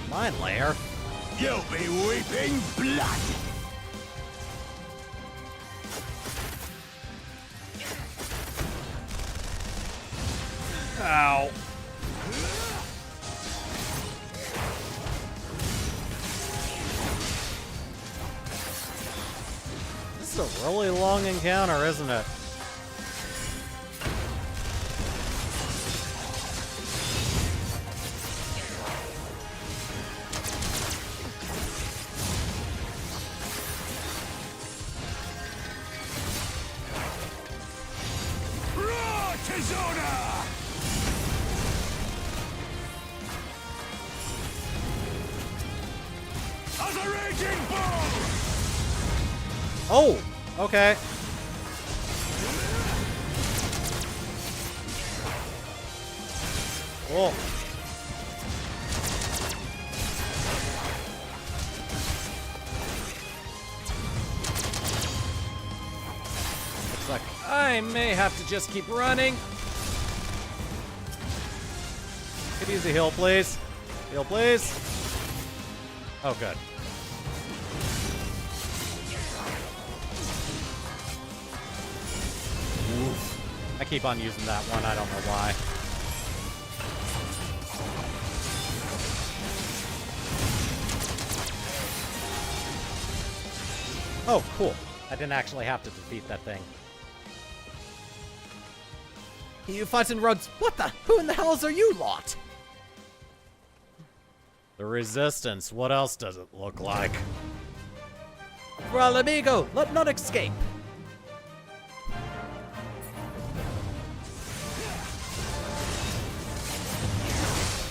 Mine layer. You'll be weeping blood. Ow. This is a really long encounter, isn't it? Oh, okay. Cool. Looks like I may have to just keep running. Could use a heal, please. Heal, please. Oh, good. I keep on using that one, I don't know why. Oh, cool. I didn't actually have to defeat that thing. You fighting roads. What the? Who in the hells are you lot? The Resistance. What else does it look like? Well, amigo, let not escape.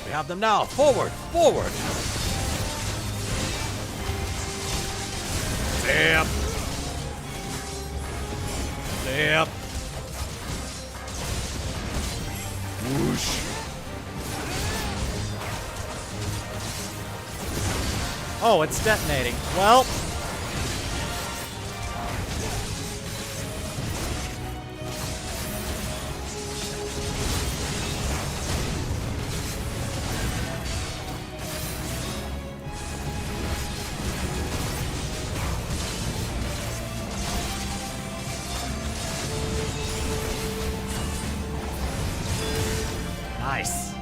We have them now. Forward! Forward! Zip! Zip! Whoosh! Oh, it's detonating. Well... Nice.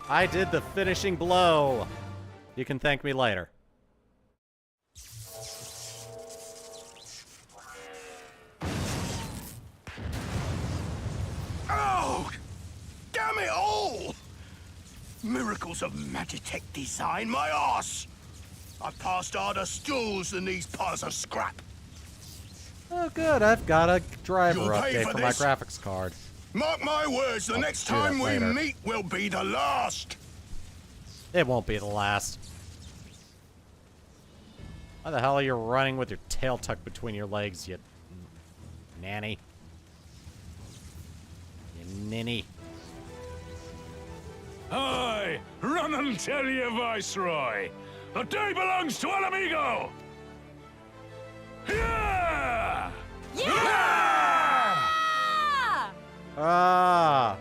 I did the finishing blow. You can thank me later. Oh! Damn it all! Miracles of Magitech design, my arse! I've passed harder stools than these piles of scrap. Oh, good. I've got a driver You'll pay update for my graphics card. Mark my words, the next time we meet will be the last. It won't be the last. Why the hell are you running with your tail tucked between your legs, you nanny? You ninny. Aye! Run and tell your viceroy! The day belongs to El Amigo! Yeah! Yeah! Ah!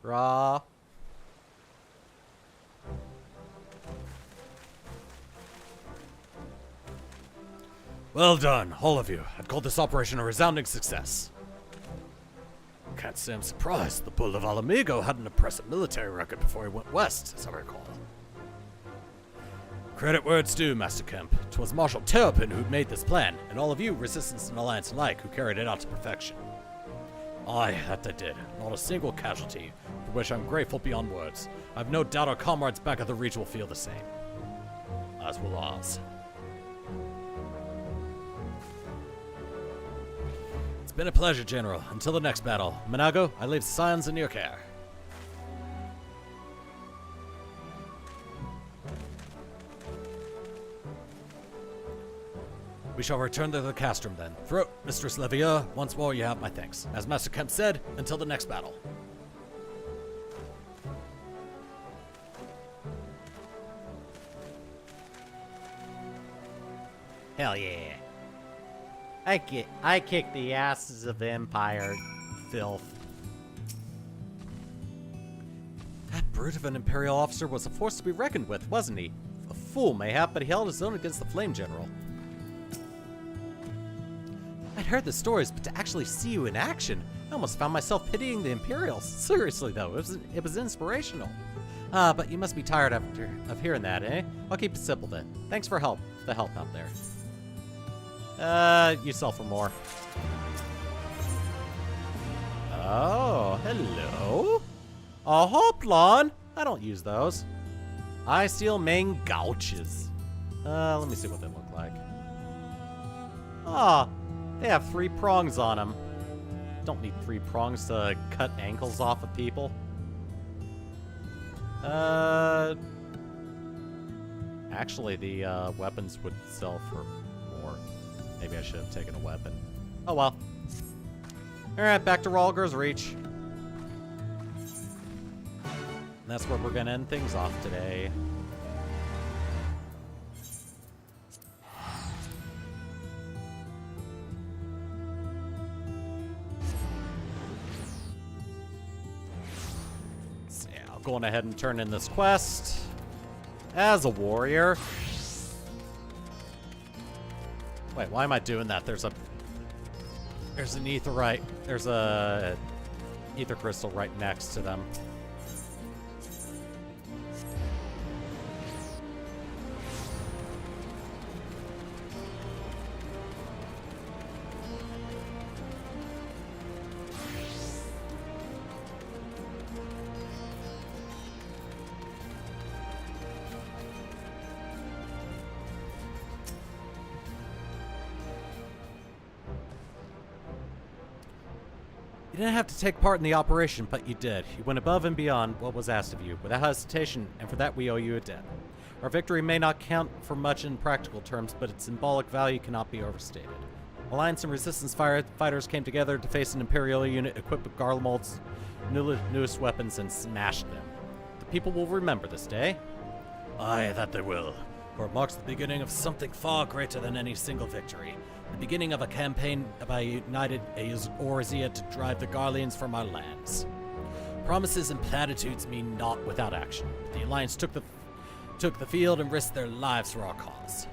Raw. Well done, all of you. I'd call this operation a resounding success. Can't say I'm surprised. The Bull of Alamigo had an impressive military record before he went west, as I recall. Credit where it's due, Master Kemp. 'Twas Marshal Terrapin who made this plan, and all of you, Resistance and Alliance alike, who carried it out to perfection. Aye, that they did. Not a single casualty, for which I'm grateful beyond words. I've no doubt our comrades back at the Reach will feel the same. As will ours. It's been a pleasure, General. Until the next battle. Minago, I leave Scions in your care. We shall return to the castrum then. Throat, Mistress Levier, once more you have my thanks. As Master Kemp said, until the next battle. Hell yeah. I kick the asses of Empire filth. That brute of an Imperial officer was a force to be reckoned with, wasn't he? A fool, mayhap, but he held his own against the Flame General. I'd heard the stories, but to actually see you in action, I almost found myself pitying the Imperials. Seriously, though, it was inspirational. But you must be tired of hearing that, eh? I'll keep it simple then. Thanks for the help out there. You sell for more. Oh, hello. A hoplon? I don't use those. I steal main gouches. Let me see what they look like. Ah, they have 3 prongs on them. Don't need 3 prongs to cut ankles off of people. Actually, the weapons would sell for more. Maybe I should have taken a weapon. Oh well. Alright, back to Rhalgr's Reach. And that's where we're gonna end things off today. So yeah, I'll go on ahead and turn in this quest as a warrior. Wait, why am I doing that? There's an aetherite. There's a ether crystal right next to them. You didn't have to take part in the operation, but you did. You went above and beyond what was asked of you, without hesitation, and for that we owe you a debt. Our victory may not count for much in practical terms, but its symbolic value cannot be overstated. Alliance and Resistance fighters came together to face an Imperial unit equipped with Garlemald's newest weapons and smashed them. The people will remember this day. Aye, that they will, for it marks the beginning of something far greater than any single victory. The beginning of a campaign by United Eorzea to drive the Garleans from our lands. Promises and platitudes mean naught without action. The Alliance took the field and risked their lives for our cause.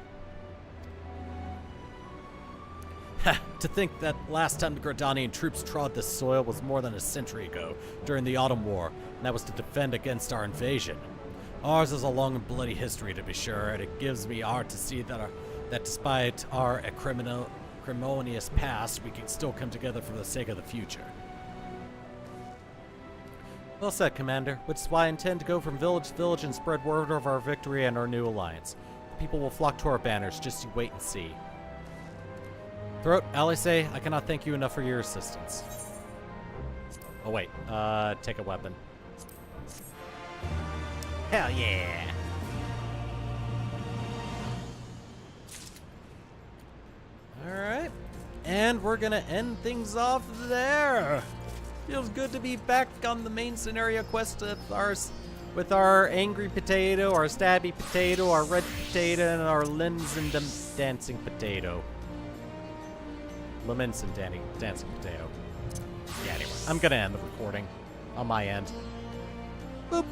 Ha! To think that last time the Gradanian troops trod this soil was more than a century ago, during the Autumn War, and that was to defend against our invasion. Ours is a long and bloody history, to be sure, and it gives me heart to see that despite our acrimonious past, we can still come together for the sake of the future. Well said, Commander, which is why I intend to go from village to village and spread word of our victory and our new alliance. The people will flock to our banners, just you wait and see. Throat, Alice, I cannot thank you enough for your assistance. Oh, wait. Take a weapon. Hell yeah! Alright. And we're gonna end things off there. Feels good to be back on the main scenario quest with our angry potato, our stabby potato, our red potato, and our Linsen dancing potato. Leminson dancing potato. Yeah, anyway, I'm gonna end the recording on my end. Boop.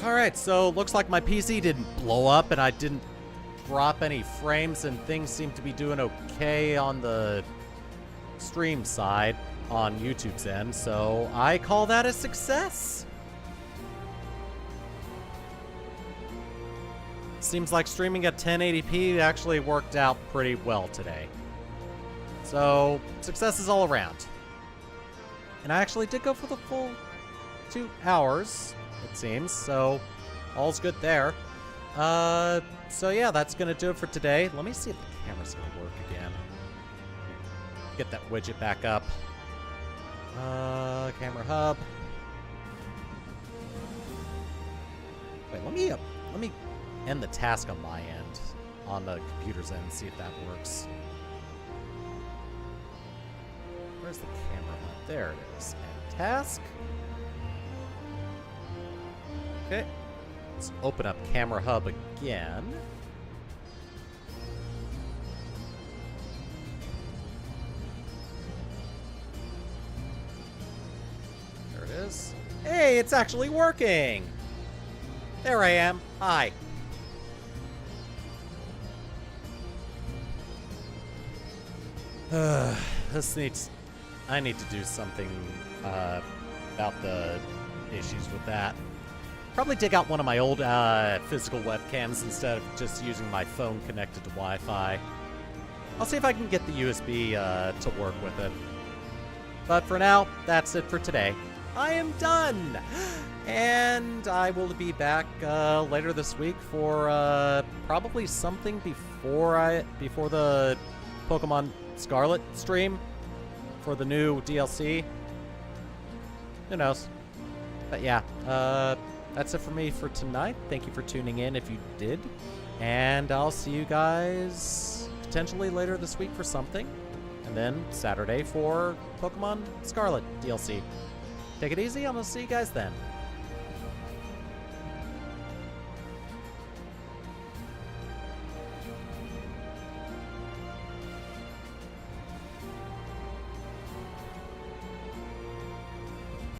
Alright, so looks like my PC didn't blow up and I didn't drop any frames and things seem to be doing okay on the stream side on YouTube's end, so I call that a success. Seems like streaming at 1080p actually worked out pretty well today. So, successes all around. And I actually did go for the full 2 hours, it seems, so all's good there. So yeah, that's gonna do it for today. Let me see if the camera's gonna work again. Get that widget back up. Camera hub. Wait, let me end the task on my end, on the computer's end, see if that works. Where's the camera hub? There it is. End task. Okay. Let's open up camera hub again. There it is. Hey, it's actually working! There I am. Hi. I need to do something about the issues with that. Probably dig out one of my old physical webcams instead of just using my phone connected to Wi-Fi. I'll see if I can get the USB to work with it. But for now, that's it for today. I am done! And I will be back later this week for probably something before the Pokemon Scarlet stream for the new DLC. Who knows? But yeah, that's it for me for tonight. Thank you for tuning in if you did. And I'll see you guys potentially later this week for something. And then Saturday for Pokemon Scarlet DLC. Take it easy. I'm going to see you guys then.